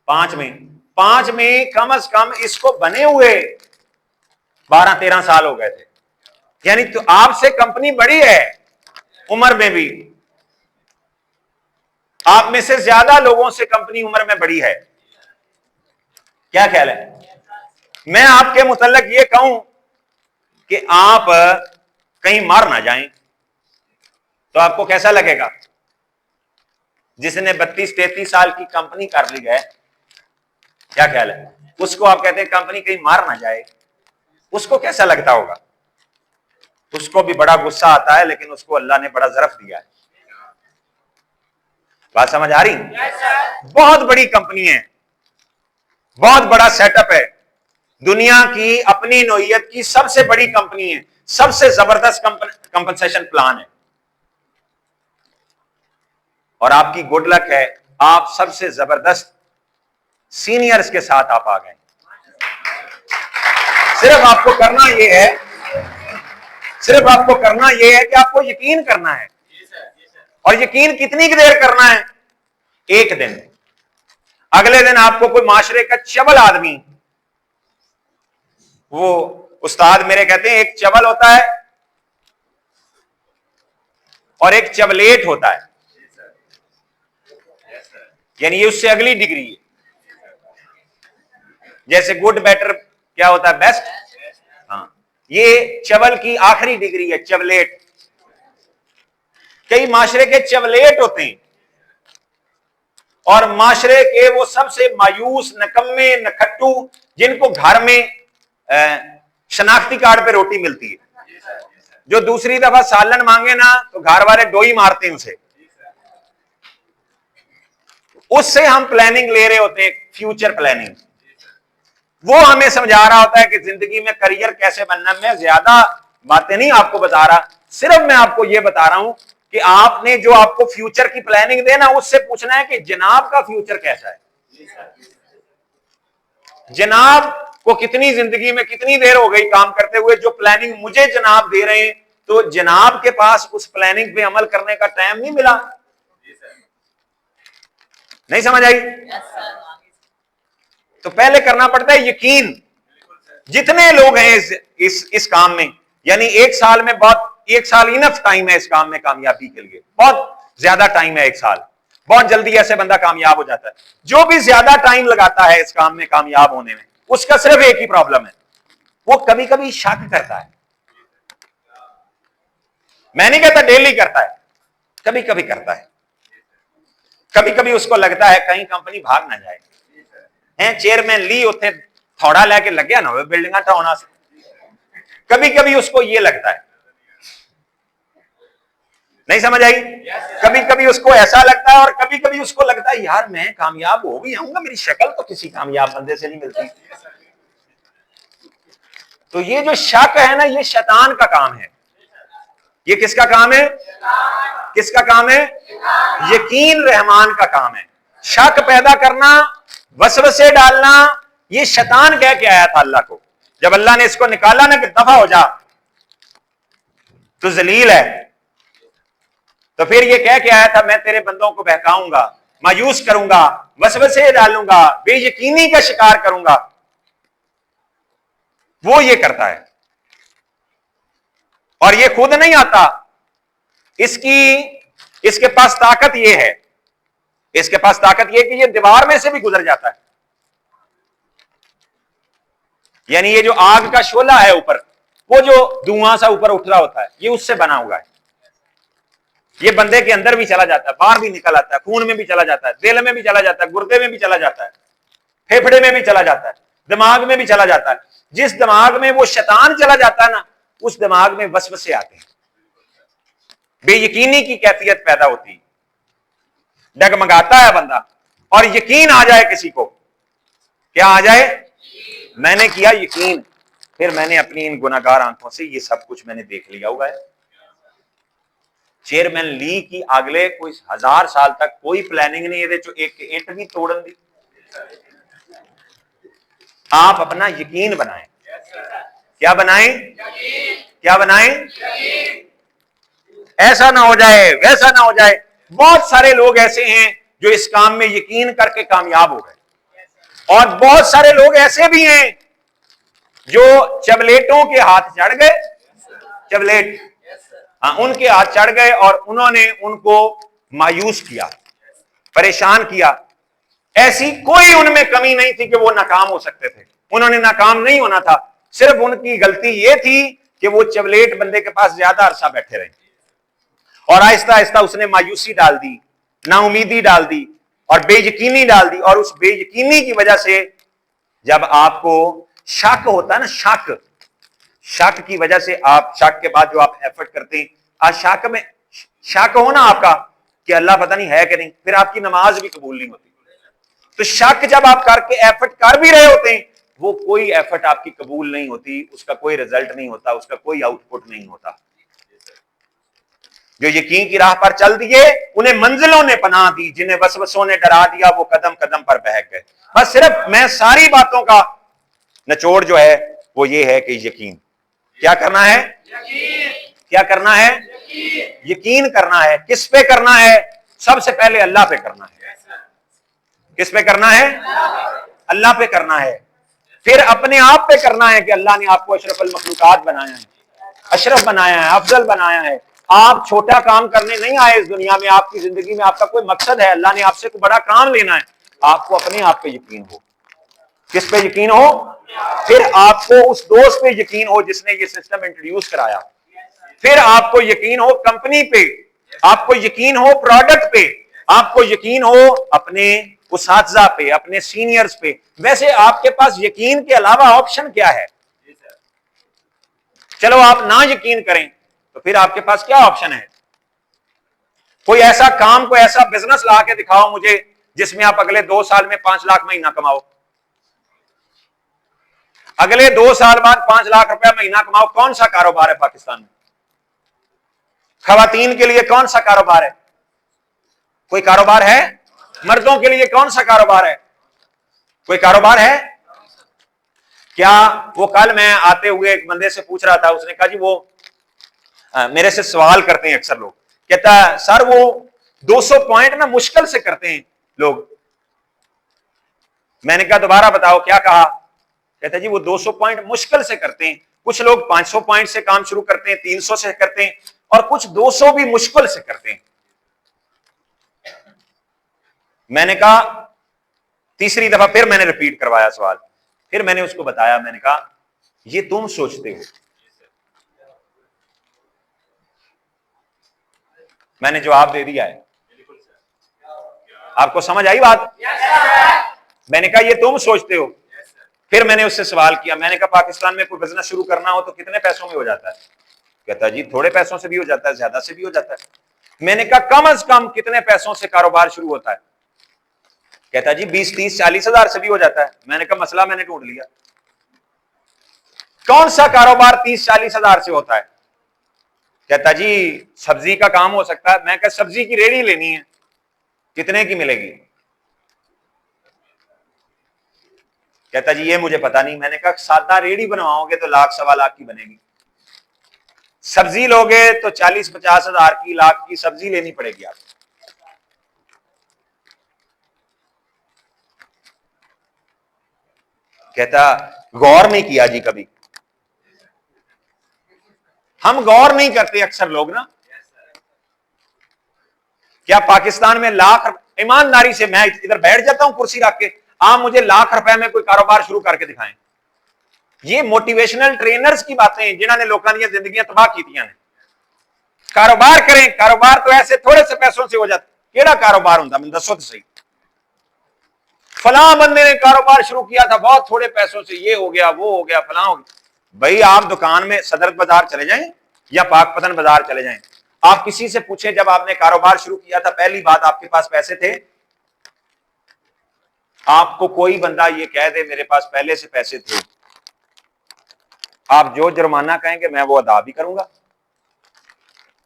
5 में। 5 में कम अज कम इसको बने हुए 12-13 साल हो गए थे। यानी तो आपसे कंपनी बड़ी है उम्र में भी, आप में से ज्यादा लोगों से कंपनी उम्र में बड़ी है। क्या ख्याल है? मैं आपके मुतल्लिक ये कहूं कि आप कहीं मार ना जाएं तो आपको कैसा लगेगा? जिसने 32-33 साल की कंपनी कर ली है, क्या ख्याल है? उसको आप कहते हैं कंपनी कहीं मार ना जाए, उसको कैसा लगता होगा? उसको भी बड़ा गुस्सा आता है, लेकिन उसको अल्लाह ने बड़ा ज़रफ दिया है। बात समझ आ रही? बहुत बड़ी कंपनी है, बहुत बड़ा सेटअप है, दुनिया की अपनी नौइयत की सबसे बड़ी कंपनी है, सबसे जबरदस्त कंपनसेशन प्लान है। और आपकी गुड लक है, आप सबसे जबरदस्त सीनियर्स के साथ आप आ गए। सिर्फ आपको करना यह है, सिर्फ आपको करना यह है कि आपको यकीन करना है। और यकीन कितनी देर करना है? 1 दिन। अगले दिन आपको कोई माशरे का चबल आदमी, वो उस्ताद मेरे कहते हैं एक चबल होता है और एक चबलेट होता है, यानी ये उससे अगली डिग्री है। जैसे गुड बेटर क्या होता है? बेस्ट। हाँ, ये चबल की आखिरी डिग्री है, चबलेट। कई माशरे के चबलेट होते हैं और माशरे के वो सबसे मायूस, नकम्मे, नखट्टू, जिनको घर में शनाख्ती कार्ड पे रोटी मिलती है, जो दूसरी दफा सालन मांगे ना तो घर वाले डोई मारते हैं उसे। उससे हम प्लानिंग ले रहे होते हैं, फ्यूचर प्लानिंग। वो हमें समझा रहा होता है कि जिंदगी में करियर कैसे बनना। मैं ज्यादा बातें नहीं आपको बता रहा, सिर्फ मैं आपको यह बता रहा हूं कि आपने जो आपको फ्यूचर की प्लानिंग देना, उससे पूछना है कि जनाब का फ्यूचर कैसा है। जनाब को कितनी जिंदगी में कितनी देर हो गई काम करते हुए, जो प्लानिंग मुझे जनाब दे रहे हैं, तो जनाब के पास उस प्लानिंग पे अमल करने का टाइम नहीं मिला। नहीं समझ आई? तो पहले करना पड़ता है यकीन। जितने लोग हैं इस काम में, यानी 1 साल में, बहुत 1 साल इनफ टाइम है इस काम में कामयाबी के लिए, बहुत ज्यादा टाइम है 1 साल। बहुत जल्दी ऐसे बंदा कामयाब हो जाता है। जो भी ज्यादा टाइम लगाता है इस काम में कामयाब होने में, उसका सिर्फ एक ही प्रॉब्लम है, वो कभी कभी शक करता है। मैं नहीं कहता डेली करता है, कभी कभी करता है। कभी कभी उसको लगता है कहीं कंपनी भाग ना जाए। चेयरमैन ली उथे थोड़ा लेके लग गया ना बिल्डिंग ढाउना से, कभी कभी उसको ये लगता है। नहीं समझ आई? कभी कभी उसको ऐसा लगता है और कभी कभी उसको लगता है यार मैं कामयाब हो भी आऊंगा, मेरी शक्ल तो किसी कामयाब बंदे से नहीं मिलती। तो ये जो शक है ना, ये शैतान का काम है। ये किसका काम है? किसका काम है? यकीन रहमान का काम है। शक पैदा करना, वसवसे डालना, ये शैतान कह के आया था अल्लाह को। जब अल्लाह ने इसको निकाला ना कि दफा हो जा, तो जलील है, तो फिर ये कह के आया था मैं तेरे बंदों को बहकाऊंगा, मायूस करूंगा, वसवसे डालूंगा, बेयकीनी का शिकार करूंगा। वो ये करता है और ये खुद नहीं आता। इसके पास ताकत ये है, इसके पास ताकत ये कि ये दीवार में से भी गुजर जाता है। यानी ये जो आग का शोला है ऊपर, वो जो धुआं सा ऊपर उठ रहा होता है, ये उससे बना हुआ है। ये बंदे के अंदर भी चला जाता है, बाहर भी निकल आता है, खून में भी चला जाता है, दिल में भी चला जाता है, गुर्दे में भी चला जाता है, फेफड़े में भी चला जाता है, दिमाग में भी चला जाता है। जिस दिमाग में वो शैतान चला जाता है ना, उस दिमाग में वसवसे आते हैं, बेयकीनी की कैफियत पैदा होती है, डगमगाता है बंदा। और यकीन आ जाए किसी को, क्या आ जाए? मैंने किया यकीन, फिर मैंने अपनी इन गुनाहगार आंखों से ये सब कुछ मैंने देख लिया हुआ है। चेयरमैन ली की अगले कोई 1000 साल तक कोई प्लानिंग नहीं, ये एक ईंट भी तोड़न दी। आप अपना यकीन बनाएं। क्या बनाएं? क्या बनाएं? ऐसा ना हो जाए, वैसा ना हो जाए। बहुत सारे लोग ऐसे हैं जो इस काम में यकीन करके कामयाब हो गए, और बहुत सारे लोग ऐसे भी हैं जो चबलेटों के हाथ चढ़ गए। चबलेट, हाँ, उनके हाथ चढ़ गए और उन्होंने उनको मायूस किया, परेशान किया। ऐसी कोई उनमें कमी नहीं थी कि वो नाकाम हो सकते थे। उन्होंने नाकाम नहीं होना था, सिर्फ उनकी गलती ये थी कि वो चबलेट बंदे के पास ज्यादा अरसा बैठे रहे, और आहिस्ता आहिस्ता उसने मायूसी डाल दी, नाउमीदी डाल दी, और बेयकीनी डाल दी। और उस बेयकीनी की वजह से जब आपको शक होता है ना, शक की वजह से आप, शक के बाद जो आप एफर्ट करते हैं, आज शक में शक हो ना आपका कि अल्लाह पता नहीं है कि नहीं, फिर आपकी नमाज भी कबूल नहीं होती। तो शक जब आप करके एफर्ट कर भी रहे होते हैं, वो कोई एफर्ट आपकी कबूल नहीं होती, उसका कोई रिजल्ट नहीं होता, उसका कोई आउटपुट नहीं होता। जो यकीन की राह पर चल दिए, उन्हें मंजिलों ने पनाह दी, जिन्हें वसवसों ने डरा दिया, वो कदम कदम पर बहक गए। बस सिर्फ मैं सारी बातों का निचोड़ जो है वो ये है कि यकीन क्या करना है? क्या करना है? यकीन करना है। किस पे करना है? सबसे पहले अल्लाह पे करना है। किस पे करना है? अल्लाह पे करना है। फिर अपने आप पे करना है कि अल्लाह ने आपको अशरफुल मखलूकात बनाया है, अशरफ बनाया है, अफजल बनाया है। आप छोटा काम करने नहीं आए इस दुनिया में, आपकी जिंदगी में आपका कोई मकसद है, अल्लाह ने आपसे कोई बड़ा काम लेना है। आपको अपने आप पे यकीन हो। किस पे यकीन हो? फिर आपको उस दोस्त पे यकीन हो जिसने ये सिस्टम इंट्रोड्यूस कराया। फिर आपको यकीन हो कंपनी पे, आपको यकीन हो प्रोडक्ट पे, आपको यकीन हो अपने उस्ताद पे, अपने सीनियर्स पे। वैसे आपके पास यकीन के अलावा ऑप्शन क्या है? चलो आप ना यकीन करें तो फिर आपके पास क्या ऑप्शन है? कोई ऐसा काम, कोई ऐसा बिजनेस ला के दिखाओ मुझे जिसमें आप अगले 2 साल में 5 लाख महीना कमाओ। अगले 2 साल बाद 5 लाख रुपया महीना कमाओ। कौन सा कारोबार है पाकिस्तान में? खवातीन के लिए कौन सा कारोबार है? कोई कारोबार है? मर्दों के लिए कौन सा कारोबार है? कोई कारोबार है क्या? वो कल मैं आते हुए एक बंदे से पूछ रहा था, उसने कहा जी वो मेरे से सवाल करते हैं अक्सर लोग, कहता है सर वो 200 पॉइंट ना मुश्किल से करते हैं लोग। मैंने कहा दोबारा बताओ क्या कहा? कहता जी वो 200 पॉइंट मुश्किल से करते हैं। कुछ लोग 500 पॉइंट से काम शुरू करते हैं, 300 से करते हैं, और कुछ 200 भी मुश्किल से करते हैं। मैंने कहा, तीसरी दफा फिर मैंने रिपीट करवाया सवाल, फिर मैंने उसको बताया, मैंने कहा ये तुम सोचते हो। मैंने जवाब दे दिया है। आपको समझ आई बात? मैंने कहा ये तुम सोचते हो। फिर मैंने उससे सवाल किया, मैंने कहा पाकिस्तान में कोई बिजनेस शुरू करना हो तो कितने पैसों में हो जाता है? कहता जी थोड़े पैसों से भी हो जाता है, ज्यादा से भी हो जाता है। मैंने कहा कम अज कम कितने पैसों से कारोबार शुरू होता है? कहता जी 20, 30, 40 हजार से भी हो जाता है। मैंने कहा मसला मैंने ढूंढ लिया। कौन सा कारोबार 30-40 हजार से होता है? कहता जी सब्जी का काम हो सकता है। मैं कहा सब्जी की रेड़ी लेनी है, कितने की मिलेगी? कहता जी ये मुझे पता नहीं। मैंने कहा सादा रेड़ी बनवाओगे तो 1,00,000-1,15,00,000 की बनेगी, सब्जी लोगे तो 40-50 हजार की, लाख की सब्जी लेनी पड़ेगी आपको। कहता गौर नहीं किया जी कभी। हम गौर नहीं करते अक्सर लोग ना। क्या पाकिस्तान में लाख, ईमानदारी से मैं इधर बैठ जाता हूं कुर्सी रख के, आप मुझे लाख रुपए में कोई कारोबार शुरू करके दिखाएं। ये मोटिवेशनल ट्रेनर्स की बातें जिन्होंने लोगों की जिंदगी तबाह की थी। कारोबार करें, कारोबार तो ऐसे थोड़े से पैसों से हो जाता। केड़ा कारोबार होता मैं दसो तो सही। फलां बंदे ने कारोबार शुरू किया था बहुत थोड़े पैसों से, ये हो गया वो हो गया फलां हो गया। भाई आप दुकान में सदर बाजार चले जाएं या पाकपतन बाजार चले जाएं, आप किसी से पूछें जब आपने कारोबार शुरू किया था पहली बात आपके पास पैसे थे? आपको कोई बंदा ये कह दे मेरे पास पहले से पैसे थे, आप जो जुर्माना कहेंगे मैं वो अदा भी करूंगा,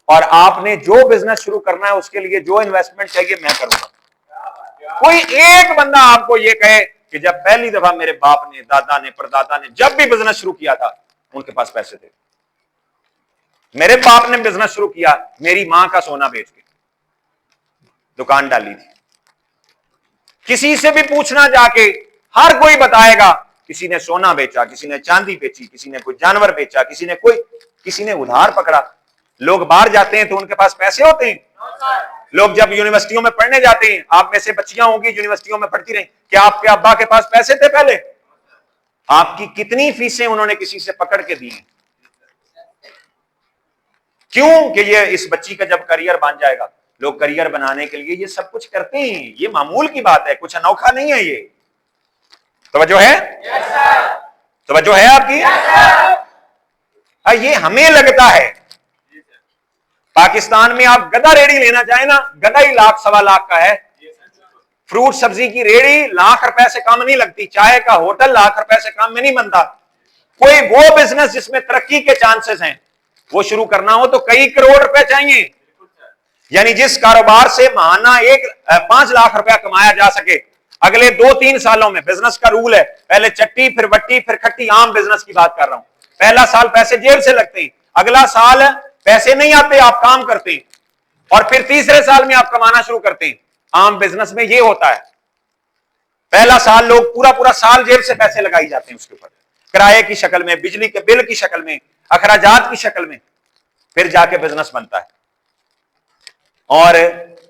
और आपने जो बिजनेस शुरू करना है उसके लिए जो इन्वेस्टमेंट चाहिए मैं करूंगा। कोई एक बंदा आपको ये कहे कि जब पहली दफा मेरे बाप ने, दादा ने, परदादा ने जब भी बिजनेस शुरू किया था उनके पास पैसे थे। मेरे बाप ने बिजनेस शुरू किया मेरी मां का सोना बेच के दुकान डाली थी। किसी से भी पूछना जाके हर कोई बताएगा किसी ने सोना बेचा, किसी ने चांदी बेची, किसी ने कोई जानवर बेचा, किसी ने उधार पकड़ा। लोग बाहर जाते हैं तो उनके पास पैसे होते हैं। लोग जब यूनिवर्सिटियों में पढ़ने जाते हैं, आप में से बच्चियां होंगी यूनिवर्सिटियों में पढ़ती रही, क्या आपके अब्बा के पास पैसे थे पहले? आपकी कितनी फीसें उन्होंने किसी से पकड़ के दी? क्यों? कि ये इस बच्ची का जब करियर बन जाएगा। लोग करियर बनाने के लिए ये सब कुछ करते हैं, ये मामूल की बात है, कुछ अनोखा नहीं है। ये तवज्जो है? तवज्जो है आपकी? ये हमें लगता है पाकिस्तान में आप गधा रेड़ी लेना चाहे ना, गधा ही 1,00,000-1,15,00,000 का है। फ्रूट सब्जी की रेड़ी लाख रुपए से कम नहीं लगती, चाय का होटल लाख रुपए से कम में नहीं बनता। कोई वो बिजनेस जिसमें तरक्की के चांसेस हैं वो शुरू करना हो तो कई करोड़ रुपए चाहिए। यानी जिस कारोबार से महाना 5 लाख रुपया कमाया जा सके अगले 2-3 सालों में, बिजनेस का रूल है पहले चट्टी फिर बट्टी फिर खट्टी, आम बिजनेस की बात कर रहा हूं। पहला साल पैसे जेब से लगते हैं, अगला साल पैसे नहीं आते, आप काम करते हैं, और फिर तीसरे साल में आप कमाना शुरू करते हैं। आम बिजनेस में ये होता है, पहला साल लोग पूरा साल जेब से पैसे लगाई जाते हैं उसके ऊपर, किराए की शक्ल में, बिजली के बिल की शक्ल में, अखराजात की शक्ल में, फिर जाके बिजनेस बनता है। और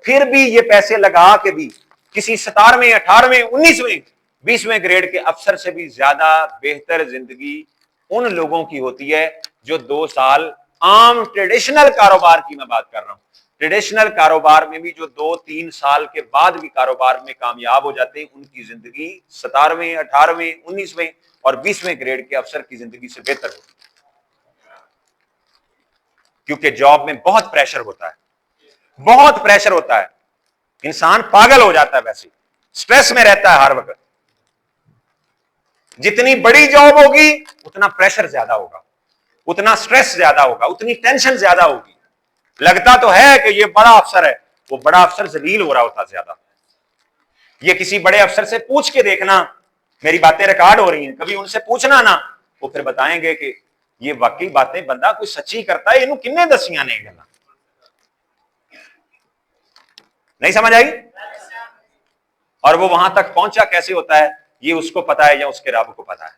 फिर भी ये पैसे लगा के भी किसी 17वें, 18वें, 19वें, 20वें ग्रेड के अफसर से भी ज्यादा बेहतर जिंदगी उन लोगों की होती है जो 2 साल आम ट्रेडिशनल कारोबार की मैं बात कर रहा हूं। ट्रेडिशनल कारोबार में भी जो 2-3 साल के बाद भी कारोबार में कामयाब हो जाते हैं, उनकी जिंदगी 17वें, 18वें, 19वें और 20वें ग्रेड के अफसर की जिंदगी से बेहतर होती है। क्योंकि जॉब में बहुत प्रेशर होता है, बहुत प्रेशर होता है, इंसान पागल हो जाता है, वैसे स्ट्रेस में रहता है हर वक्त। जितनी बड़ी जॉब होगी उतना प्रेशर ज्यादा होगा, उतना स्ट्रेस ज्यादा होगा, उतनी टेंशन ज्यादा होगी। लगता तो है कि ये बड़ा अफसर है, वो बड़ा अफसर जलील हो रहा होता ज्यादा। ये किसी बड़े अफसर से पूछ के देखना, मेरी बातें रिकॉर्ड हो रही हैं, कभी उनसे पूछना ना, वो फिर बताएंगे कि ये वाकई बातें बंदा कोई सच्ची करता है, इन्हों किन्ने दसियां ने गल्लां। नहीं समझ आई? और वो वहां तक पहुंचा कैसे होता है ये उसको पता है या उसके रब को पता है।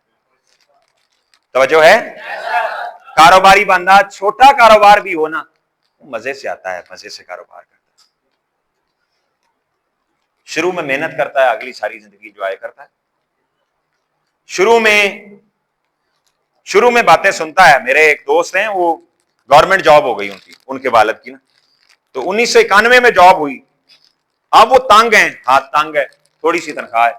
तवज्जो है? कारोबारी बंदा छोटा कारोबार भी हो ना, मजे से आता है, मजे से कारोबार करता है। शुरू में मेहनत करता है, अगली सारी जिंदगी एंजॉय करता है। शुरू में बातें सुनता है। मेरे एक दोस्त हैं, वो गवर्नमेंट जॉब हो गई उनके वालिद की ना, तो 1991 में जॉब हुई। अब वो तंग हैं, हाथ तंग है, थोड़ी सी तनख्वाह है।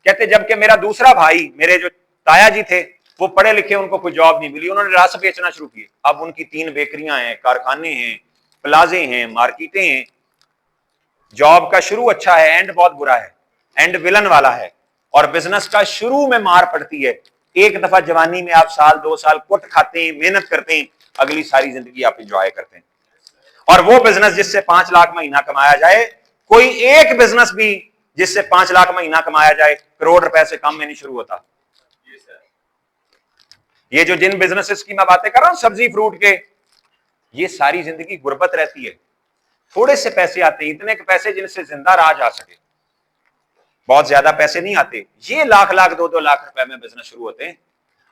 कहते जबकि मेरा दूसरा भाई, मेरे जो ताया जी थे, वो पढ़े लिखे, उनको कोई जॉब नहीं मिली, उन्होंने रस बेचना शुरू किए। अब उनकी 3 बेकरियां हैं, कारखाने हैं, प्लाजे हैं, मार्केटें हैं। जॉब का शुरू अच्छा है, एंड बहुत बुरा है, एंड विलन वाला है। और बिजनेस का शुरू में मार पड़ती है एक दफा जवानी में आप साल 2 साल कुट खाते हैं, मेहनत करते हैं, अगली सारी जिंदगी आप इंजॉय करते हैं। और वो बिजनेस जिससे 5 लाख महीना कमाया जाए, कोई एक बिजनेस भी जिससे 5 लाख महीना कमाया जाए करोड़ रुपए से कम में नहीं शुरू होता। ये जो जिन बिजनेसेस की मैं बातें कर रहा हूं, सब्जी फ्रूट के, ये सारी जिंदगी गुर्बत रहती है। थोड़े से पैसे आते हैं, इतने के पैसे जिनसे जिंदा रहा जा सके, बहुत ज्यादा पैसे नहीं आते। ये लाख लाख 2-2 लाख रुपए में बिजनेस शुरू होते हैं।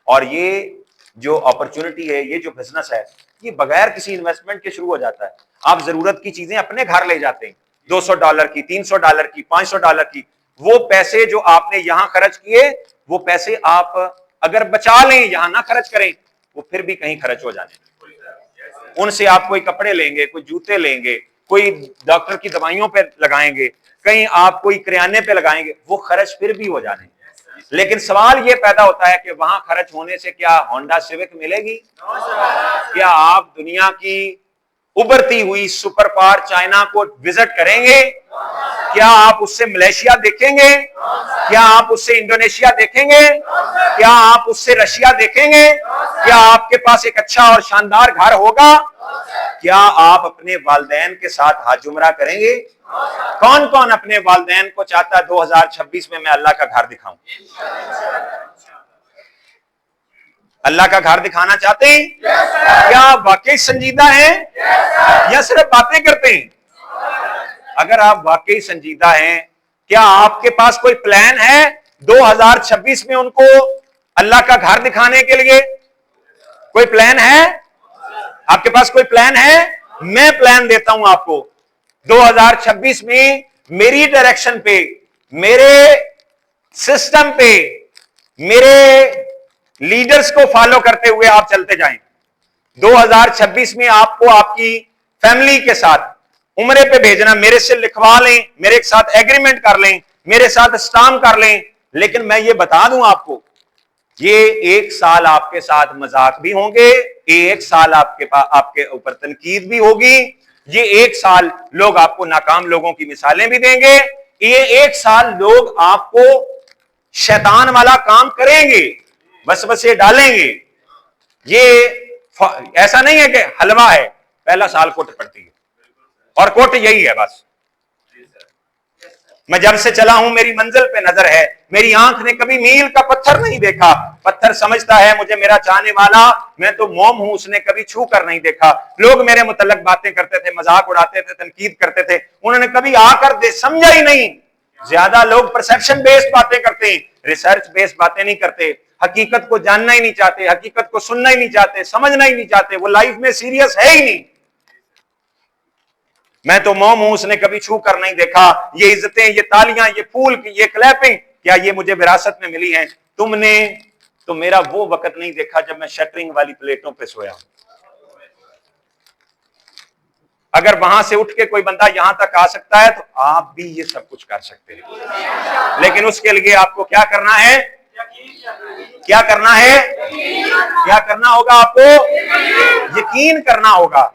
और ये जो अपॉर्चुनिटी है, ये जो बिजनेस है, ये बगैर किसी इन्वेस्टमेंट के शुरू हो जाता है। आप जरूरत की चीजें अपने घर ले जाते हैं, $200 की, $300 की, $500 की। वो पैसे जो आपने यहां खर्च किए, वो पैसे आप अगर बचा लें, यहां ना खर्च करें, वो फिर भी कहीं खर्च हो जाने। उनसे आप कोई कपड़े लेंगे, कोई जूते लेंगे, कोई डॉक्टर की दवाइयों पे लगाएंगे, कहीं आप कोई किराने पे लगाएंगे, वो खर्च फिर भी हो जाने। लेकिन सवाल ये पैदा होता है कि वहां खर्च होने से क्या होंडा सिविक मिलेगी? क्या आप दुनिया की उभरती हुई सुपर पावर चाइना को विजिट करेंगे? क्या आप उससे मलेशिया देखेंगे? क्या आप उससे इंडोनेशिया देखेंगे? क्या आप उससे रशिया देखेंगे? क्या आपके पास एक अच्छा और शानदार घर होगा? क्या आप अपने वालिदैन के साथ हज उमरा करेंगे? कौन कौन अपने वालिदैन को चाहता है 2026 में मैं अल्लाह का घर दिखाऊं? अल्लाह का घर दिखाना चाहते हैं? क्या आप वाकई संजीदा हैं या सिर्फ बातें करते हैं? अगर आप वाकई संजीदा हैं, क्या आपके पास कोई प्लान है 2026 में उनको अल्लाह का घर दिखाने के लिए? कोई प्लान है? आपके पास कोई प्लान है? मैं प्लान देता हूं आपको। 2026 में मेरी डायरेक्शन पे, मेरे सिस्टम पे, मेरे लीडर्स को फॉलो करते हुए आप चलते जाएं। 2026 में आपको आपकी फैमिली के साथ उम्रे पे भेजना, मेरे से लिखवा लें, मेरे साथ एग्रीमेंट कर लें, मेरे साथ स्टाम्प कर लें। लेकिन मैं ये बता दूं आपको, ये 1 साल आपके साथ मजाक भी होंगे, 1 साल आपके ऊपर तनकीद भी होगी, ये 1 साल लोग आपको नाकाम लोगों की मिसालें भी देंगे, ये 1 साल लोग आपको शैतान वाला काम करेंगे, वसवसे डालेंगे। ये ऐसा नहीं है कि हलवा है, पहला साल कोट पड़ती है और कोट यही है बस। मैं जब से चला हूं मेरी मंजिल पे नजर है, मेरी आंख ने कभी मील का पत्थर नहीं देखा। पत्थर समझता है मुझे मेरा चाहने वाला, मैं तो मोम हूं, उसने कभी छू कर नहीं देखा। लोग मेरे मुतल्लक बातें करते थे, मजाक उड़ाते थे, तनकीद करते थे, उन्होंने कभी आकर समझा ही नहीं। ज्यादा लोग परसेप्शन बेस्ड बातें करते हैं, रिसर्च बेस्ड बातें नहीं करते, हकीकत को जानना ही नहीं चाहते, हकीकत को सुनना ही नहीं चाहते, समझना ही नहीं चाहते, वो लाइफ में सीरियस है ही नहीं। मैं तो मोम हूं, उसने कभी छू कर नहीं देखा। ये इज्जतें, ये तालियां, ये फूल की, ये क्लैपिंग, क्या ये मुझे विरासत में मिली हैं? तुमने तो मेरा वो वक्त नहीं देखा जब मैं शटरिंग वाली प्लेटों पे सोया हूं। अगर वहां से उठ के कोई बंदा यहां तक आ सकता है तो आप भी ये सब कुछ कर सकते हैं। लेकिन उसके लिए आपको क्या करना है? क्या करना है? क्या करना होगा? आपको यकीन करना होगा।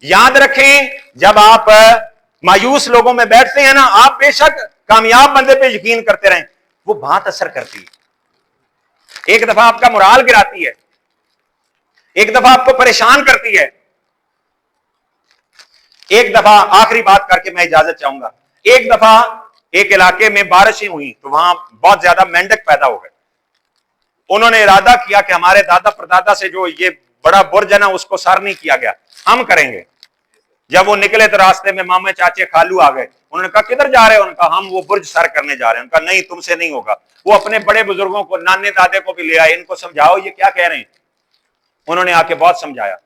याद रखें, जब आप मायूस लोगों में बैठते हैं ना, आप बेशक कामयाब बंदे पे यकीन करते रहें, वो बात असर करती है। एक दफा आपका मोराल गिराती है, एक दफा आपको परेशान करती है। एक दफा आखिरी बात करके मैं इजाजत चाहूंगा। एक दफा एक इलाके में बारिशें हुई तो वहां बहुत ज्यादा मेंढक पैदा हो गए। उन्होंने इरादा किया कि हमारे दादा परदादा से जो ये बड़ा बुर्ज है ना, उसको सर नहीं किया गया, हम करेंगे। जब वो निकले तो रास्ते में मामे चाचे खालू आ गए। उन्होंने कहा किधर जा रहे हो? उनका हम वो बुर्ज सर करने जा रहे हैं। उनका नहीं, तुमसे नहीं होगा। वो अपने बड़े बुजुर्गों को, नाने दादे को भी ले आए, इनको समझाओ ये क्या कह रहे हैं। उन्होंने आके बहुत समझाया।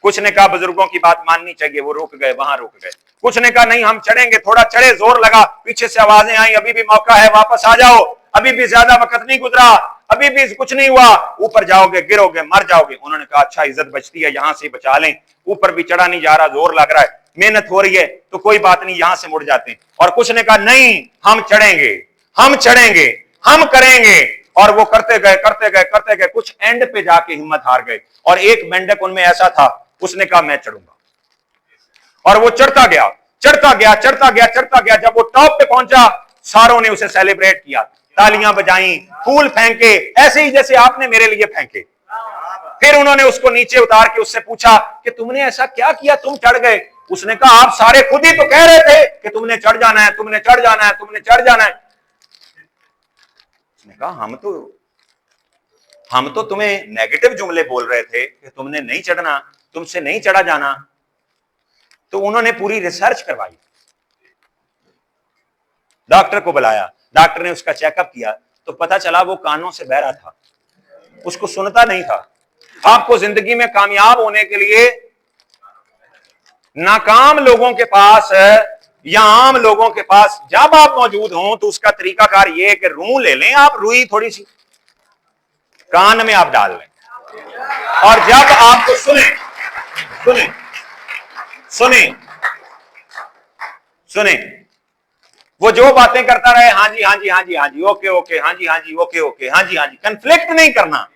कुछ ने कहा बुजुर्गों की बात माननी चाहिए, वो रुक गए, वहां रुक गए। कुछ ने कहा नहीं हम चढ़ेंगे, थोड़ा चढ़े, जोर लगा, पीछे से आवाजें आई, अभी भी मौका है, वापस आ जाओ, अभी भी ज्यादा वक्त नहीं गुजरा, अभी भी कुछ नहीं हुआ, ऊपर जाओगे गिरोगे मर जाओगे। उन्होंने कहा अच्छा इज्जत बचती है, यहां से बचा लें, ऊपर भी चढ़ा नहीं जा रहा, जोर लग रहा है, मेहनत हो रही है, तो कोई बात नहीं, यहां से मुड़ जाते हैं। और कुछ ने कहा नहीं हम चढ़ेंगे, हम चढ़ेंगे, हम करेंगे। और वो करते गए करते गए करते गए, कुछ एंड पे जाके हिम्मत हार गए। और एक मेंढक उनमें ऐसा था, उसने कहा मैं चढ़ूंगा। और वो चढ़ता गया चढ़ता गया चढ़ता गया चढ़ता गया। जब वो टॉप पे पहुंचा, सारों ने उसे सेलिब्रेट किया। तालियां बजाई, फूल फेंके, ऐसे ही जैसे आपने मेरे लिए फेंके। फिर उन्होंने उसको नीचे उतार के उससे पूछा कि तुमने ऐसा क्या किया, तुम चढ़ गए? उसने कहा आप सारे खुद ही तो कह रहे थे कि तुमने चढ़ जाना है, तुमने चढ़ जाना है, तुमने चढ़ जाना है। उसने कहा हम तो तुम्हें नेगेटिव जुमले बोल रहे थे कि तुमने नहीं चढ़ना, तुमसे नहीं चढ़ा जाना। तो उन्होंने पूरी रिसर्च करवाई, डॉक्टर को बुलाया, डॉक्टर ने उसका चेकअप किया तो पता चला वो कानों से बहरा था, उसको सुनता नहीं था। आपको जिंदगी में कामयाब होने के लिए नाकाम लोगों के पास या आम लोगों के पास जब आप मौजूद हों तो उसका तरीकाकार यह है कि रूह ले लें आप, रुई थोड़ी सी कान में आप डाल लें, और जब आपको सुने सुने सुने सुने वो जो बातें करता रहे, हाँ जी हाँ जी हाँ जी हाँ जी, ओके ओके, हाँ जी हाँ जी, ओके ओके, हाँ जी हाँ जी। कंफ्लिक्ट नहीं करना,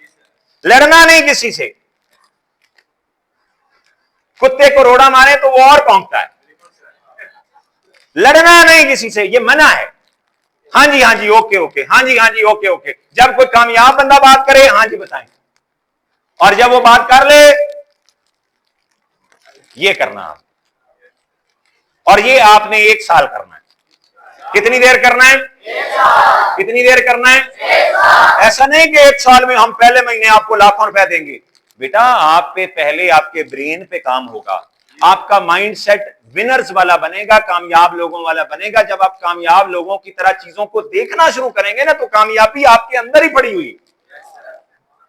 लड़ना नहीं किसी से। कुत्ते को रोड़ा मारे तो वो और भौंकता है, लड़ना नहीं किसी से, ये मना है। हाँ जी हाँ जी, ओके ओके, हाँ जी हाँ जी, ओके ओके। जब कोई कामयाब बंदा बात करे, हाँ जी बताएं, और जब वो बात कर ले, ये करना आप, और ये आपने 1 साल करना है। कितनी देर करना है? कितनी देर करना है? ऐसा नहीं कि 1 साल में हम पहले महीने आपको लाखों रुपए देंगे। बेटा आप पे पहले आपके ब्रेन पे काम होगा, आपका माइंडसेट विनर्स वाला बनेगा, कामयाब लोगों वाला बनेगा। जब आप कामयाब लोगों की तरह चीजों को देखना शुरू करेंगे ना, तो कामयाबी आपके अंदर ही पड़ी हुई।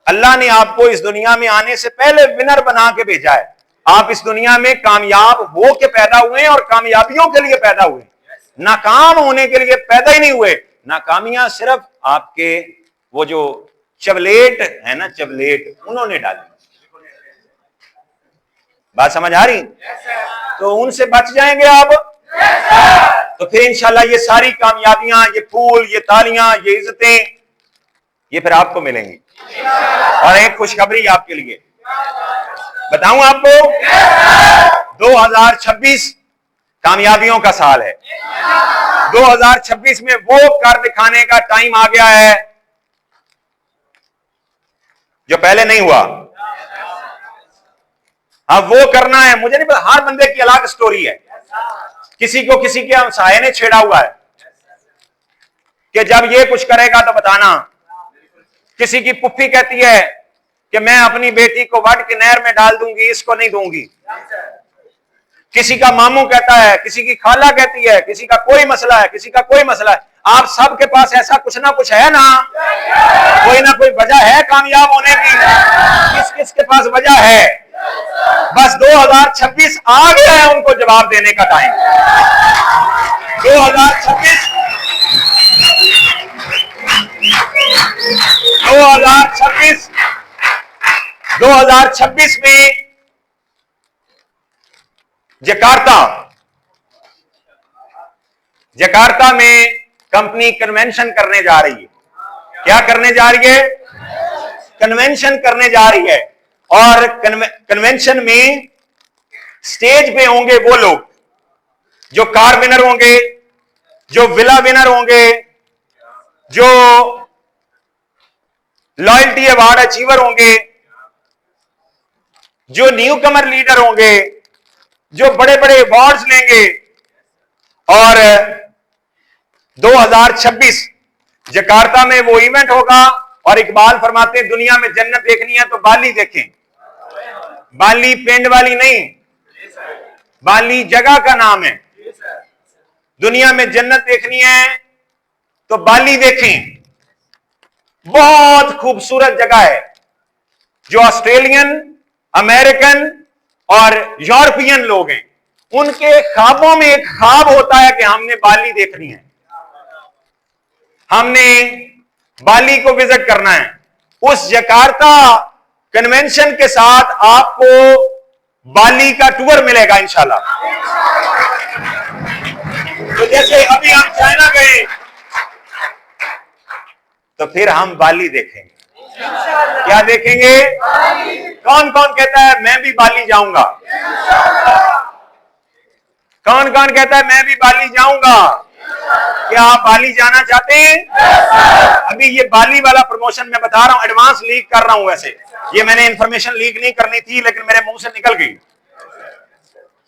अल्लाह ने आपको इस दुनिया में आने से पहले विनर बना के भेजा है। आप इस दुनिया में कामयाब हो के पैदा हुए और कामयाबियों के लिए पैदा हुए, नाकाम होने के लिए पैदा ही नहीं हुए। नाकामियां सिर्फ आपके वो जो चबलेट है ना, चबलेट, उन्होंने डाली। बात समझ आ रही? तो उनसे बच जाएंगे आप, तो फिर इंशाल्लाह ये सारी कामयाबियां, ये फूल, ये तालियां, ये इज्जतें, ये फिर आपको मिलेंगी। और एक खुशखबरी आपके लिए बताऊं आपको, 2026 कामयाबियों का साल है। 2026 में वो कर दिखाने का टाइम आ गया है जो पहले नहीं हुआ। अब वो करना है, मुझे नहीं पता, हर बंदे की अलग स्टोरी है। किसी को किसी के हमसाये ने छेड़ा हुआ है कि जब ये कुछ करेगा तो बताना। किसी की पुप्पी कहती है कि मैं अपनी बेटी को वट के नहर में डाल दूंगी, इसको नहीं दूंगी। किसी का मामू कहता है, किसी की खाला कहती है, किसी का कोई मसला है, किसी का कोई मसला है। आप सबके पास ऐसा कुछ ना कुछ है ना, कोई ना कोई वजह है कामयाब होने की। किस किस के पास वजह है? बस 2026 आ गया है उनको जवाब देने का टाइम। 2026 में जकार्ता में कंपनी कन्वेंशन करने जा रही है। क्या करने जा रही है? कन्वेंशन करने जा रही है। और कन्वेंशन में स्टेज पे होंगे वो लोग जो कार विनर होंगे, जो विला विनर होंगे, जो लॉयल्टी अवार्ड अचीवर होंगे, जो न्यू कमर लीडर होंगे, जो बड़े बड़े अवार्ड्स लेंगे। और 2026 जकार्ता में वो इवेंट होगा। और इकबाल फरमाते हैं दुनिया में जन्नत देखनी है तो बाली देखें। बाली पेंड वाली नहीं, बाली जगह का नाम है। दुनिया में जन्नत देखनी है तो बाली देखें। बहुत खूबसूरत जगह है जो ऑस्ट्रेलियन, अमेरिकन और यूरोपियन लोग हैं, उनके ख्वाबों में एक ख्वाब होता है कि हमने बाली देखनी है, हमने बाली को विजिट करना है। उस जकार्ता कन्वेंशन के साथ आपको बाली का टूर मिलेगा इंशाल्लाह। तो जैसे अभी हम चाइना गए तो फिर हम बाली देखेंगे। क्या देखेंगे? कौन कौन कहता है मैं भी बाली जाऊंगा? कौन कौन कहता है मैं भी बाली जाऊंगा? क्या आप बाली जाना चाहते हैं? अभी ये बाली वाला प्रमोशन मैं बता रहा हूं, एडवांस लीक कर रहा हूं। वैसे ये मैंने इंफॉर्मेशन लीक नहीं करनी थी, लेकिन मेरे मुंह से निकल गई।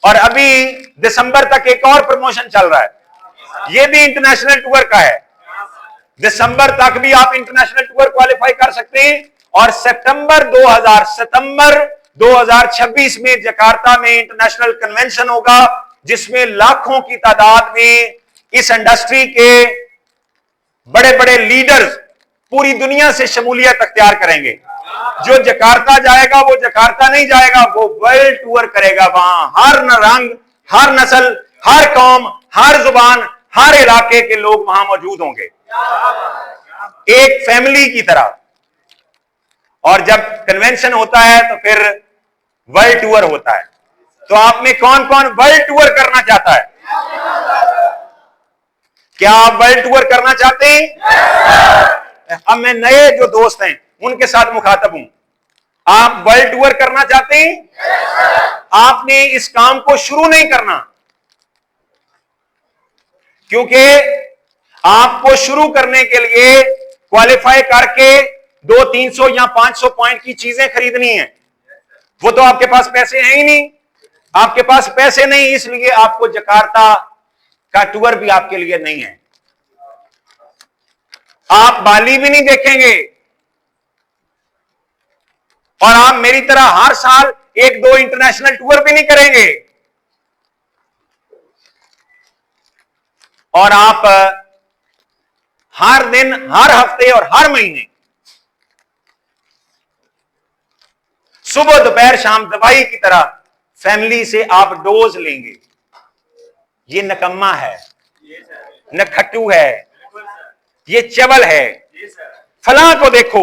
और अभी दिसंबर तक एक और प्रमोशन चल रहा है, ये भी इंटरनेशनल टूर का है। दिसंबर तक भी आप इंटरनेशनल टूर क्वालिफाई कर सकते हैं। और सितंबर 2026 में जकार्ता में इंटरनेशनल कन्वेंशन होगा, जिसमें लाखों की तादाद में इस इंडस्ट्री के बड़े बड़े लीडर्स पूरी दुनिया से शमूलियत अख्तियार करेंगे। जो जकार्ता जाएगा वो जकार्ता नहीं जाएगा, वो वर्ल्ड टूर करेगा। वहां हर रंग, हर नस्ल, हर कौम, हर जुबान, हर इलाके के लोग वहां मौजूद होंगे, एक फैमिली की तरह। और जब कन्वेंशन होता है तो फिर वर्ल्ड टूर होता है। तो आप में कौन कौन वर्ल्ड टूर करना चाहता है? क्या आप वर्ल्ड टूर करना चाहते हैं? अब मैं नए जो दोस्त हैं उनके साथ मुखातब हूं। आप वर्ल्ड टूर करना चाहते हैं? आपने इस काम को शुरू नहीं करना, क्योंकि आपको शुरू करने के लिए क्वालिफाई करके 200-300 या 500 पॉइंट की चीजें खरीदनी है। वो तो आपके पास पैसे हैं ही नहीं। आपके पास पैसे नहीं, इसलिए आपको जकार्ता का टूर भी आपके लिए नहीं है। आप बाली भी नहीं देखेंगे, और आप मेरी तरह हर साल 1-2 इंटरनेशनल टूर भी नहीं करेंगे। और आप हर दिन, हर हफ्ते और हर महीने सुबह दोपहर शाम दवाई की तरह फैमिली से आप डोज लेंगे। ये नकम्मा है, नखट्टू है, ये चवल है। फलां को देखो,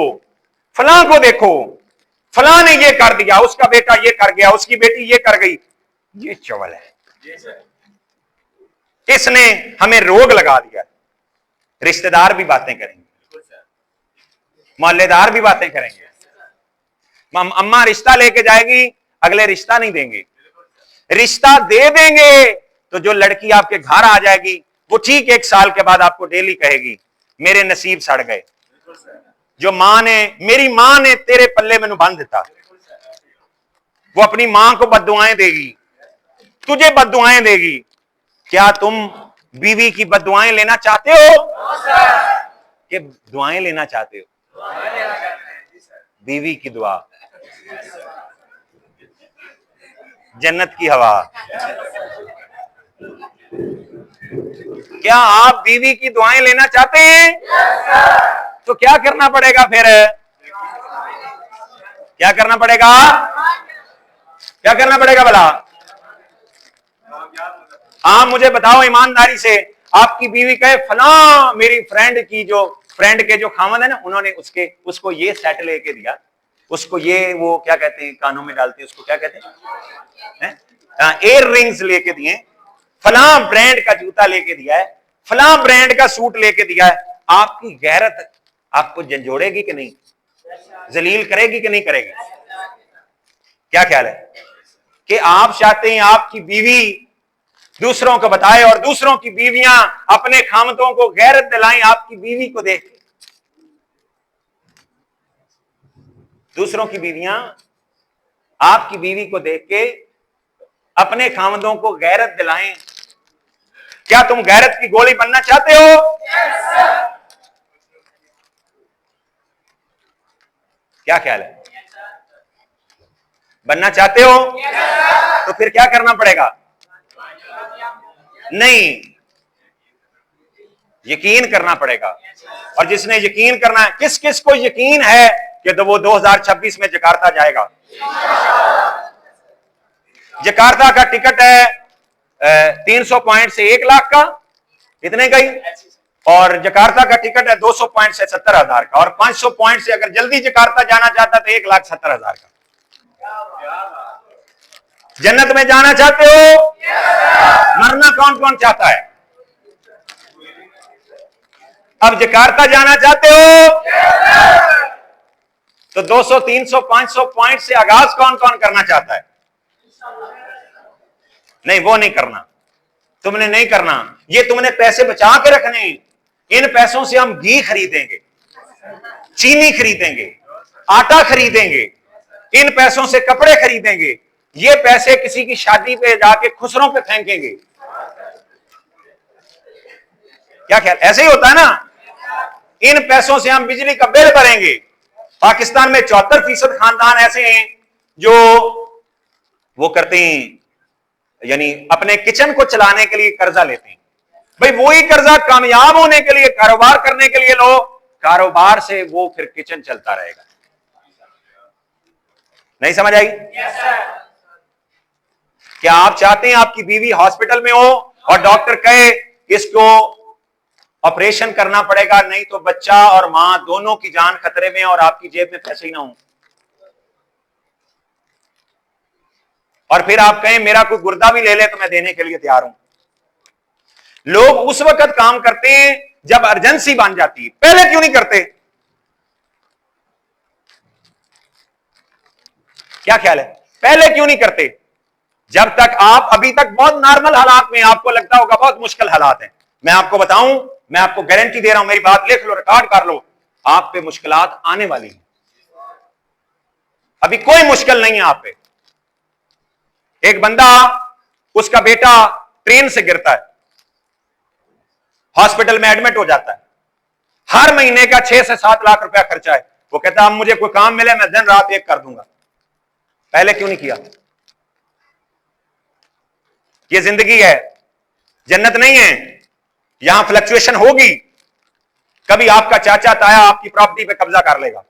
फलां को देखो, फलां ने ये कर दिया, उसका बेटा ये कर गया, उसकी बेटी ये कर गई। ये चवल है, इसने हमें रोग लगा दिया। रिश्तेदार भी बातें करेंगे, मोहल्लेदार भी बातें करेंगे। अम्मा रिश्ता लेके जाएगी, अगले रिश्ता नहीं देंगे। रिश्ता दे देंगे तो जो लड़की आपके घर आ जाएगी वो ठीक 1 साल के बाद आपको डेली कहेगी मेरे नसीब सड़ गए। जो मां ने, मेरी मां ने तेरे पल्ले में बांध दिता, वो अपनी मां को बद्दुआएं देगी, तुझे बद्दुआएं देगी। क्या तुम बीवी की बद्दुआएं लेना चाहते हो कि दुआएं लेना चाहते हो? बीवी की दुआ, जन्नत की हवा। क्या आप बीवी की दुआएं लेना चाहते हैं? तो क्या करना पड़ेगा फिर? क्या करना पड़ेगा? क्या करना पड़ेगा भला? आप मुझे बताओ ईमानदारी से। आपकी बीवी कहे फला मेरी फ्रेंड के जो खामद है ना, उन्होंने उसको ये सेट लेके दिया, उसको ये वो क्या कहते हैं कानों में डालते हैं, उसको क्या कहते हैं, एयर रिंग्स लेके दिए, फला ब्रांड का जूता लेके दिया है, फला ब्रांड का सूट लेके दिया है। आपकी गैरत आपको झंझोड़ेगी कि नहीं? जलील करेगी कि नहीं करेगी? क्या ख्याल है कि आप चाहते हैं आपकी बीवी दूसरों को बताए और दूसरों की बीवियां अपने खामदों को गैरत दिलाएं आपकी बीवी को देख? दूसरों की बीवियां आपकी बीवी को देख के अपने खामदों को गैरत दिलाएं। क्या तुम गैरत की गोली बनना चाहते हो? क्या ख्याल है? बनना चाहते हो? तो फिर क्या करना पड़ेगा? नहीं, यकीन करना पड़ेगा। और जिसने यकीन करना है, किस किस को यकीन है कि तो वो 2026 में जकार्ता जाएगा? जकार्ता का टिकट है 300 पॉइंट से 1 लाख का, इतने का ही। और जकार्ता का टिकट है 200 पॉइंट से 70,000 का। और 500 पॉइंट से अगर जल्दी जकार्ता जाना चाहता तो 1,70,000 का। जन्नत में जाना चाहते हो? मरना कौन कौन चाहता है? अब जकार्ता जाना चाहते हो तो 200, 300, 500 पॉइंट से आगाज कौन कौन करना चाहता है? नहीं, वो नहीं करना। तुमने नहीं करना, ये तुमने पैसे बचा के रखने। इन पैसों से हम घी खरीदेंगे, चीनी खरीदेंगे, आटा खरीदेंगे, इन पैसों से कपड़े खरीदेंगे, ये पैसे किसी की शादी पे जाके खुसरों पे फेंकेंगे। क्या ख्याल? ऐसे ही होता है ना। इन पैसों से हम बिजली का बिल भरेंगे। पाकिस्तान में 74% खानदान ऐसे हैं जो वो करते हैं, यानी अपने किचन को चलाने के लिए कर्जा लेते हैं। भाई वही कर्जा कामयाब होने के लिए, कारोबार करने के लिए लो, कारोबार से वो फिर किचन चलता रहेगा। नहीं समझ आई? क्या आप चाहते हैं आपकी बीवी हॉस्पिटल में हो और डॉक्टर कहे इसको ऑपरेशन करना पड़ेगा, नहीं तो बच्चा और मां दोनों की जान खतरे में और आपकी जेब में पैसे ही ना हो? और फिर आप कहें मेरा कोई गुर्दा भी ले ले तो मैं देने के लिए तैयार हूं। लोग उस वक्त काम करते हैं जब अर्जेंसी बन जाती है। पहले क्यों नहीं करते? क्या ख्याल है? पहले क्यों नहीं करते? जब तक आप अभी तक बहुत नॉर्मल हालात में, आपको लगता होगा बहुत मुश्किल हालात हैं। मैं आपको बताऊं, मैं आपको गारंटी दे रहा हूं, मेरी बात लिख लो, रिकॉर्ड कर लो, आप पे मुश्किलात आने वाली हैं। अभी कोई मुश्किल नहीं है आप पे। एक बंदा, उसका बेटा ट्रेन से गिरता है, हॉस्पिटल में एडमिट हो जाता है, हर महीने का 6 से 7 लाख रुपया खर्चा है। वो कहता है अब मुझे कोई काम मिले मैं दिन रात एक कर दूंगा। पहले क्यों नहीं किया? ये जिंदगी है, जन्नत नहीं है, यहां फ्लक्चुएशन होगी। कभी आपका चाचा ताया आपकी प्रॉपर्टी पे कब्जा कर लेगा,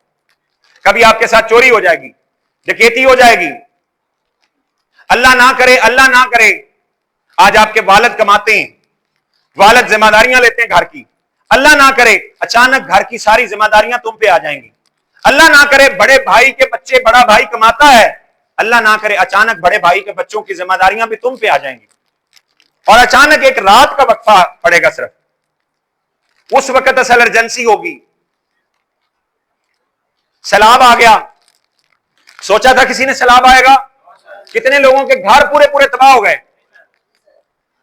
कभी आपके साथ चोरी हो जाएगी, डकैती हो जाएगी। अल्लाह ना करे, अल्लाह ना करे, आज आपके वालिद कमाते हैं, वालिद जिम्मेदारियां लेते हैं घर की, अल्लाह ना करे अचानक घर की सारी जिम्मेदारियां तुम पे आ जाएंगी। अल्लाह ना करे बड़े भाई के बच्चे, बड़ा भाई कमाता है, अल्लाह ना करे अचानक बड़े भाई के बच्चों की जिम्मेदारियां भी तुम पे आ जाएंगी और अचानक एक रात का वक्फा पड़ेगा सिर्फ। उस वक्त असल अर्जेंसी होगी। सैलाब आ गया, सोचा था किसी ने सैलाब आएगा? कितने लोगों के घर पूरे पूरे तबाह हो गए।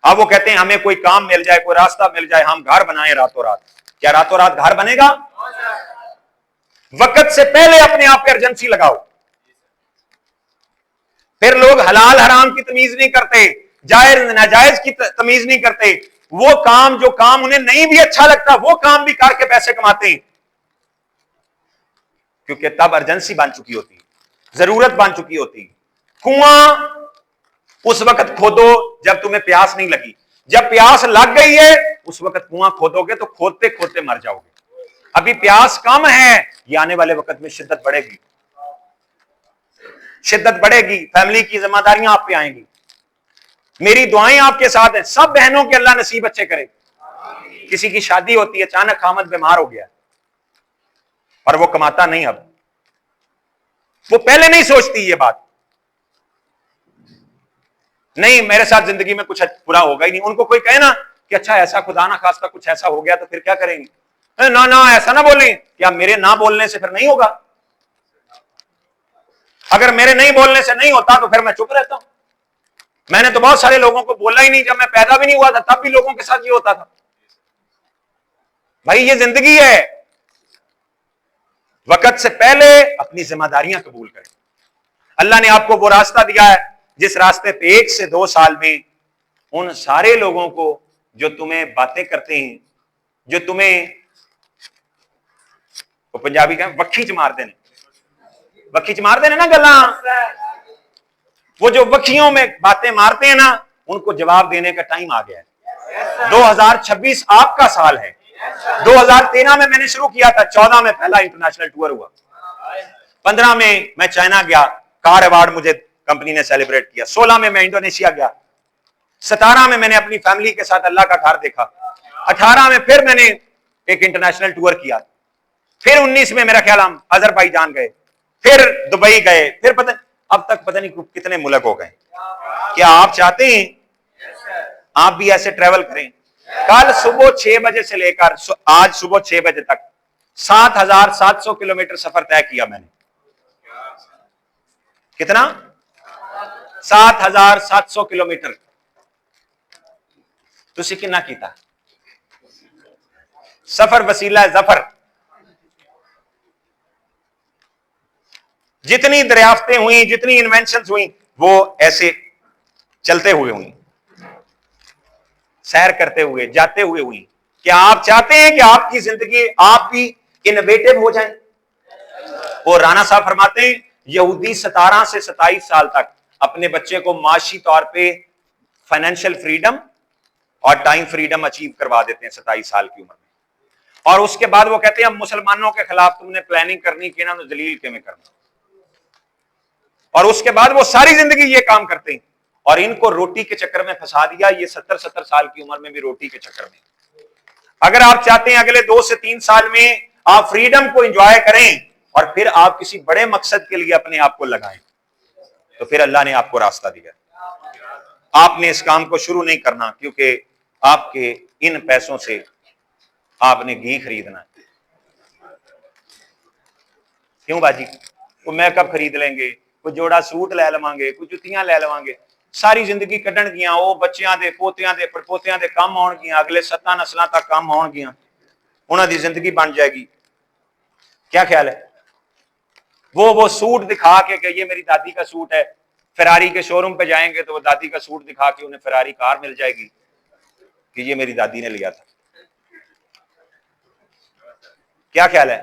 अब वो कहते हैं हमें कोई काम मिल जाए, कोई रास्ता मिल जाए, हम घर बनाए रातों रात। क्या रातों रात घर बनेगा? वक्त से पहले अपने आप पे अर्जेंसी लगाओ। फिर लोग हलाल हराम की तमीज नहीं करते, जायज नाजायज की तमीज नहीं करते। वो काम जो काम उन्हें नहीं भी अच्छा लगता वो काम भी करके पैसे कमाते हैं, क्योंकि तब अर्जेंसी बन चुकी होती, जरूरत बन चुकी होती। कुआं उस वक्त खोदो जब तुम्हें प्यास नहीं लगी, जब प्यास लग गई है उस वक्त कुआं खोदोगे तो खोदते खोदते मर जाओगे। अभी प्यास कम है, ये आने वाले वक्त में शिद्दत बढ़ेगी, शिद्दत बढ़ेगी, फैमिली की जिम्मेदारियां आप पे आएंगी। मेरी दुआएं आपके साथ हैं, सब बहनों के अल्लाह नसीब अच्छे करे। किसी की शादी होती है, अचानक खामद बीमार हो गया और वो कमाता नहीं, अब वो पहले नहीं सोचती ये बात, नहीं मेरे साथ जिंदगी में कुछ बुरा होगा ही नहीं। उनको कोई कहे ना कि अच्छा ऐसा खुदा ना खास्ता कुछ ऐसा हो गया तो फिर क्या करेंगे? ना ना ऐसा ना बोले। क्या मेरे ना बोलने से फिर नहीं होगा? अगर मेरे नहीं बोलने से नहीं होता तो फिर मैं चुप रहता हूं। मैंने तो बहुत सारे लोगों को बोला ही नहीं, जब मैं पैदा भी नहीं हुआ था तब भी लोगों के साथ ये होता था। भाई ये जिंदगी है, वक्त से पहले अपनी जिम्मेदारियां कबूल करें। अल्लाह ने आपको वो रास्ता दिया है जिस रास्ते पे 1 से 2 साल में उन सारे लोगों को जो तुम्हें बातें करते हैं, जो तुम्हें वो पंजाबी कहें वक्खी च मार देने, वक्खी च मार देने ना गल्ला, वो जो वक्खियों में बातें मारते हैं ना, उनको जवाब देने का टाइम आ गया है। 2026 आपका साल है। 2013 में मैंने शुरू किया था, 14 में पहला इंटरनेशनल टूर हुआ, 15 में मैं चाइना गया, कार अवार्ड मुझे कंपनी ने सेलिब्रेट किया, 16 में मैं इंडोनेशिया गया, 17 में मैंने अपनी फैमिली के साथ अल्लाह का घर देखा, 18 में फिर मैंने एक इंटरनेशनल टूर किया, फिर 19 में मेरा ख्याल हम अजरबैजान गए, फिर दुबई गए, फिर अब तक पता नहीं कितने मुल्क हो गए। क्या आप चाहते हैं आप भी ऐसे ट्रेवल करें? कल सुबह 6 बजे से लेकर आज सुबह 6 बजे तक 7,700 किलोमीटर सफर तय किया मैंने। कितना? 7,700 किलोमीटर। तुसी किन्ना कीता? सफर वसीला जफर। जितनी दरियाफ्तें हुई, जितनी इन्वेंशंस हुई, वो ऐसे चलते हुए हुई, सैर करते हुए, जाते हुए हुई। क्या आप चाहते हैं कि आपकी जिंदगी आप भी इनोवेटिव हो जाए? वो राणा साहब फरमाते हैं यहूदी 17 से 27 साल तक अपने बच्चे को माशी तौर पे फाइनेंशियल फ्रीडम और टाइम फ्रीडम अचीव करवा देते हैं 27 साल की उम्र में, और उसके बाद वो कहते हैं अब मुसलमानों के खिलाफ तुमने प्लानिंग करनी कि ना दलील के में करना, और उसके बाद वो सारी जिंदगी ये काम करते हैं, और इनको रोटी के चक्कर में फंसा दिया। ये 70-70 साल की उम्र में भी रोटी के चक्कर में। अगर आप चाहते हैं अगले 2 से 3 साल में आप फ्रीडम को एंजॉय करें और फिर आप किसी बड़े मकसद के लिए अपने आप को लगाएं, तो फिर अल्लाह ने आपको रास्ता दिया। आपने इस काम को शुरू नहीं करना, क्योंकि आपके इन पैसों से आपने घी खरीदना है। क्यों बाजी? वो मेकअप खरीद लेंगे, कोई जोड़ा सूट ले लवांगे, कोई जुत्तियां ले लवांगे, सारी जिंदगी कढ़न गियां, वो बच्चों के पोतियां के परपोतियां के काम आउण गियां, अगले 7 नस्लों तक काम आउण गियां, उन्हां दी जिंदगी बन जाएगी। क्या ख्याल है? वो सूट दिखा के ये मेरी दादी का सूट है, फरारी के शोरूम पे जाएंगे तो वो दादी का सूट दिखा के उन्हें फरारी कार मिल जाएगी कि ये मेरी दादी ने लिया था। क्या ख्याल है?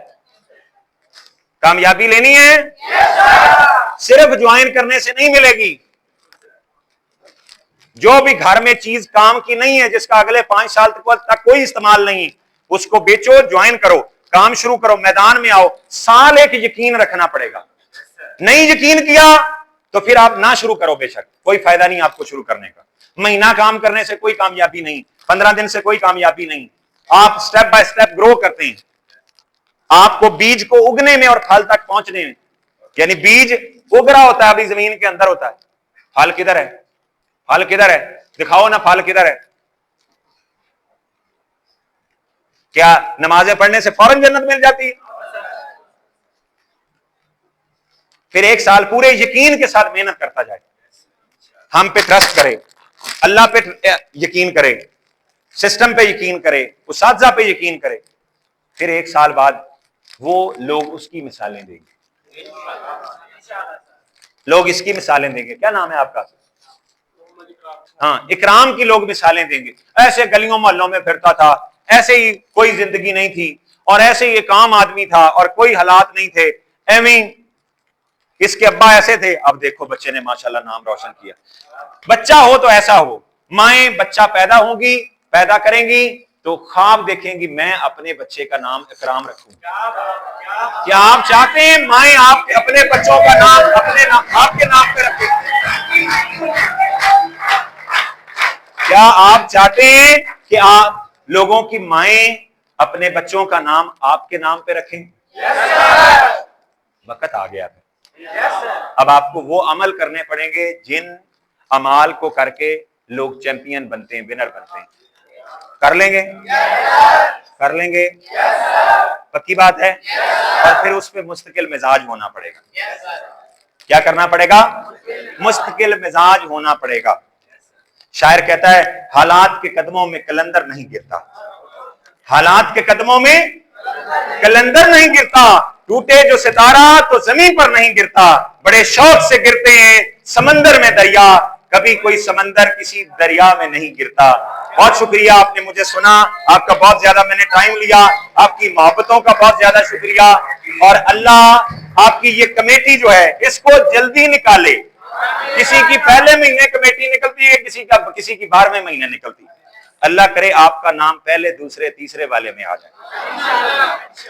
कामयाबी लेनी है? सिर्फ ज्वाइन करने से नहीं मिलेगी। जो भी घर में चीज काम की नहीं है, जिसका अगले 5 साल तक कोई इस्तेमाल नहीं, उसको बेचो, ज्वाइन करो, काम शुरू करो, मैदान में आओ। साल एक यकीन रखना पड़ेगा। नहीं यकीन किया तो फिर आप ना शुरू करो, बेशक कोई फायदा नहीं आपको शुरू करने का। महीना काम करने से कोई कामयाबी नहीं, 15 दिन से कोई कामयाबी नहीं। आप स्टेप बाय स्टेप ग्रो करते हैं। आपको बीज को उगने में और फल तक पहुंचने में, यानी बीज उग रहा होता है, अभी जमीन के अंदर होता है, फल किधर है? फल किधर है? दिखाओ ना, फल किधर है? क्या नमाजें पढ़ने से फौरन जन्नत मिल जाती है? फिर 1 साल पूरे यकीन के साथ मेहनत करता जाए, हम पे ट्रस्ट करे, अल्लाह पे यकीन करे, सिस्टम पे यकीन करे, उसातिज़ा पे यकीन करे। फिर 1 साल बाद वो लोग उसकी मिसालें देंगे, लोग इसकी मिसालें देंगे। क्या नाम है आपका? हाँ, इकराम की लोग मिसालें देंगे। ऐसे गलियों मोहल्लों में फिरता था, ऐसे ही कोई जिंदगी नहीं थी, और ऐसे ही एक आम आदमी था और कोई हालात नहीं थे, एवं इसके अब्बा ऐसे थे, अब देखो बच्चे ने माशाल्लाह नाम रोशन किया। बच्चा हो तो ऐसा हो, माएं बच्चा पैदा होगी, पैदा करेंगी तो ख्वाब देखेंगी मैं अपने बच्चे का नाम इकराम रखूं। क्या आप चाहते हैं माएं आप अपने बच्चों का नाम आपके नाम पे रखें? क्या आप चाहते हैं कि आप लोगों की माएं अपने बच्चों का नाम आपके नाम पे रखें? वक्त आ गया है। अब आपको वो अमल करने पड़ेंगे जिन अमाल को करके लोग चैंपियन बनते हैं, विनर बनते हैं। कर लेंगे? कर लेंगे? पक्की बात है। और फिर उस पर मुस्तकिल मिजाज होना पड़ेगा। क्या करना पड़ेगा? मुस्तकिल मिजाज होना पड़ेगा। शायर कहता है हालात के कदमों में कलंदर नहीं गिरता, हालात के कदमों में कलंदर नहीं गिरता, टूटे जो सितारा तो जमीन पर नहीं गिरता, बड़े शौक से गिरते हैं समंदर में दरिया, कभी कोई समंदर किसी दरिया में नहीं गिरता। बहुत शुक्रिया, आपने मुझे सुना, आपका बहुत ज्यादा मैंने टाइम लिया, आपकी मोहब्बतों का बहुत ज्यादा शुक्रिया। और अल्लाह आपकी ये कमेटी जो है इसको जल्दी निकाले। किसी की पहले महीने कमेटी निकलती है, किसी की 12वें महीने निकलती है। अल्लाह करे आपका नाम पहले, दूसरे, तीसरे वाले में आ जाए।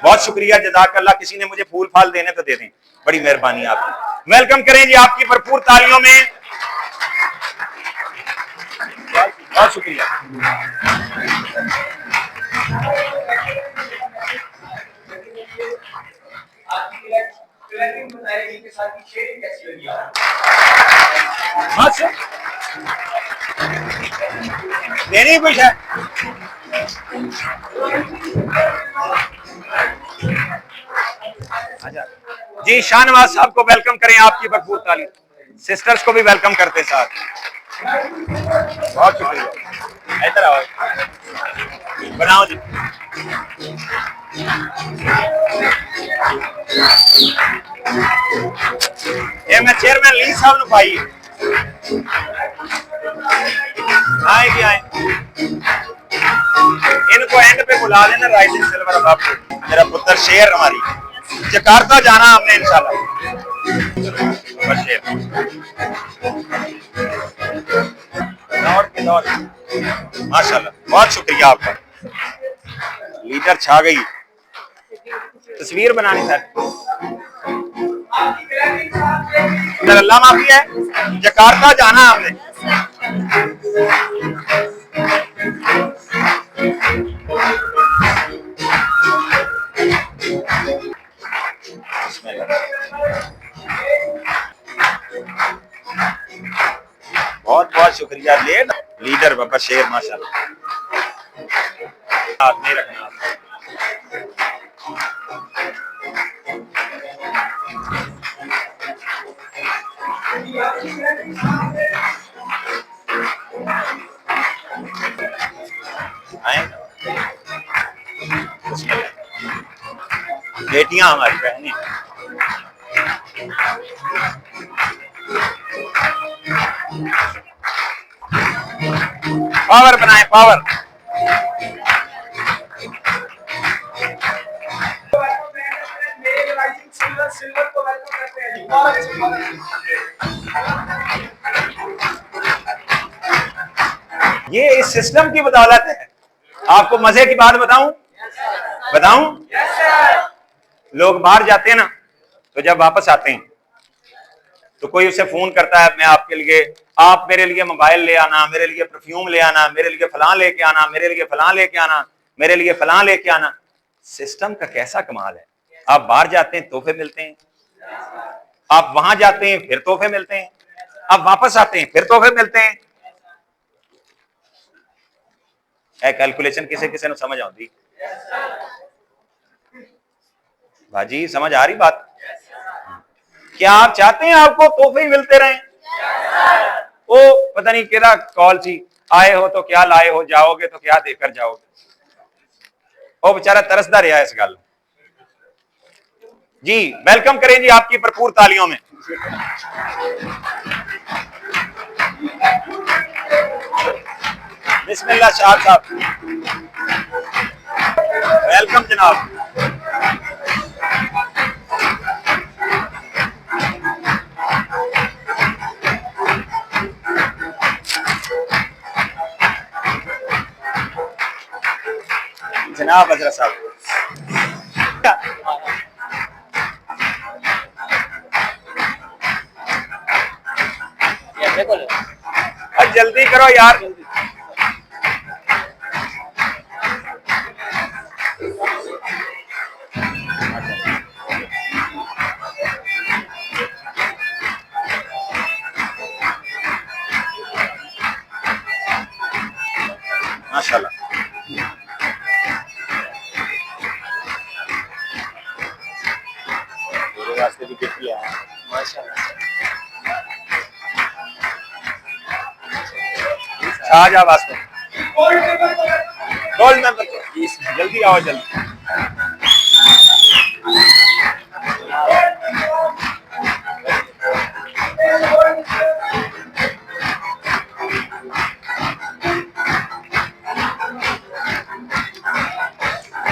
बहुत शुक्रिया, जज़ाकल्लाह। किसी ने मुझे फूल फाल देने तो दे दें, बड़ी मेहरबानी आपकी। वेलकम करें जी आपकी भरपूर तालियों में। बहुत शुक्रिया। देनी कुछ है? जी शाहनवाज साहब को वेलकम करें, आपकी भरपूर ताली। सिस्टर्स को भी वेलकम करते साथ। बहुत शुक्रिया। इधर आओ, बनाओ जी। ये मैं चेयरमैन ली साहब नु पाई आए जी आए, इनको एंड पे बुला लेना राइजिंग सिल्वर बाप। मेरा पुत्र शेर हमारी जकार्ता जाना हमने इंशाल्लाह शेर दौड़ के दौड़। माशाल्लाह बहुत शुक्रिया आपका, लीडर छा गई। तस्वीर बनानी सर, अल्लाह माफी है, जकार्ता जाना हमने। बहुत बहुत शुक्रिया लीडर बाबा शेर माशाल्लाह, हाथ नहीं रखना। बेटियां हमारी बहनें, पावर बनाए पावर। ये इस सिस्टम की बदौलत है। आपको मजे की बात बताऊं बताऊं लोग बाहर जाते हैं ना, तो जब वापस आते हैं तो कोई उसे फोन करता है, मैं आपके लिए, आप मेरे लिए मोबाइल ले आना, मेरे लिए परफ्यूम ले आना, मेरे लिए फलां लेके आना, मेरे लिए फलां लेके आना, मेरे लिए फलां लेके आना। सिस्टम का कैसा कमाल है। आप बाहर जाते हैं तोहफे मिलते हैं, आप वहां जाते हैं फिर तोहफे मिलते हैं, आप वापस आते हैं फिर तोहफे मिलते हैं। कैलकुलेशन किसे किसे ने समझ आती भाजी, समझ आ रही बात? क्या आप चाहते हैं आपको तोहफे मिलते रहें? ओ पता नहीं केड़ा कॉल थी, आए हो तो क्या लाए हो, जाओगे तो क्या देकर जाओगे। ओ बेचारा तरसदा रहा इस गल। जी वेलकम करें जी आपकी भरपूर तालियों में। बिस्मिल्लाह शाह साहब, वेलकम जनाब। जनाब हजरत साहब जल्दी करो यार। माशाल्लाह वास्ते भी गिफ्ट लिया है माशाल्लाह। शाहजहां वास्ते गोल्ड मेंबर, जल्दी आओ जल्दी।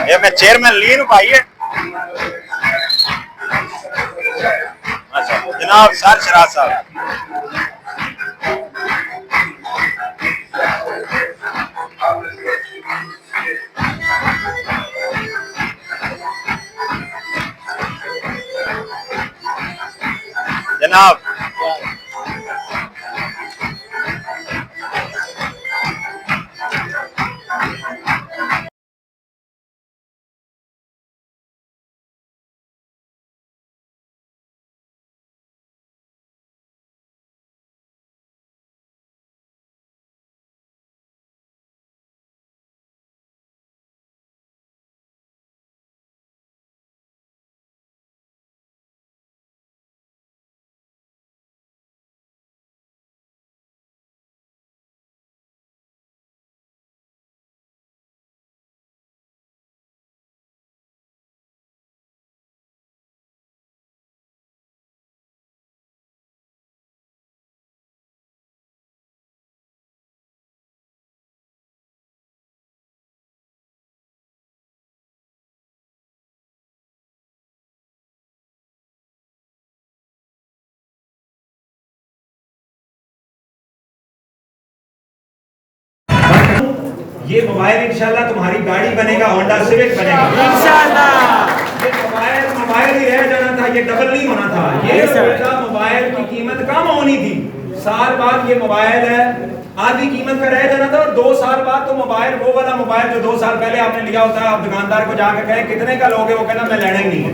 ये मैं चेयरमैन लीन भाई है जनाब सर शराज साहब। जनाब ये मोबाइल इंशाल्लाह तुम्हारी गाड़ी बनेगा, होंडा सिविक बनेगा इंशाल्लाह। ये मोबाइल ही रह जाना था, ये डबल नहीं होना था। ये उल्टा मोबाइल की कीमत कम होनी थी, साल बाद ये मोबाइल है आधी कीमत का रह जाना था, और 2 साल बाद तो मोबाइल, वो वाला मोबाइल जो 2 साल पहले आपने लिया होता है, आप दुकानदार को जाकर कहे कितने का लोगे, वो कहना मैं लेना ही नहीं है।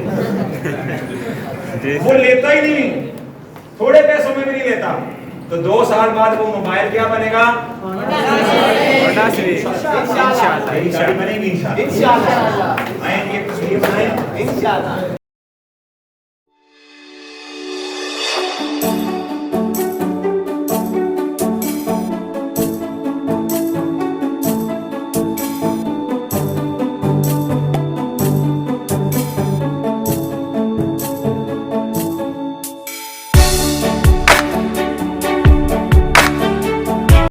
वो लेता ही नहीं, थोड़े पैसों में भी नहीं लेता। तो 2 साल बाद वो मोबाइल क्या बनेगा? होंडा सिविक इंशाल्लाह। गाड़ी बनेगी इंशाल्लाह। आएंगे, तस्वीर बनाएं इंशाल्लाह।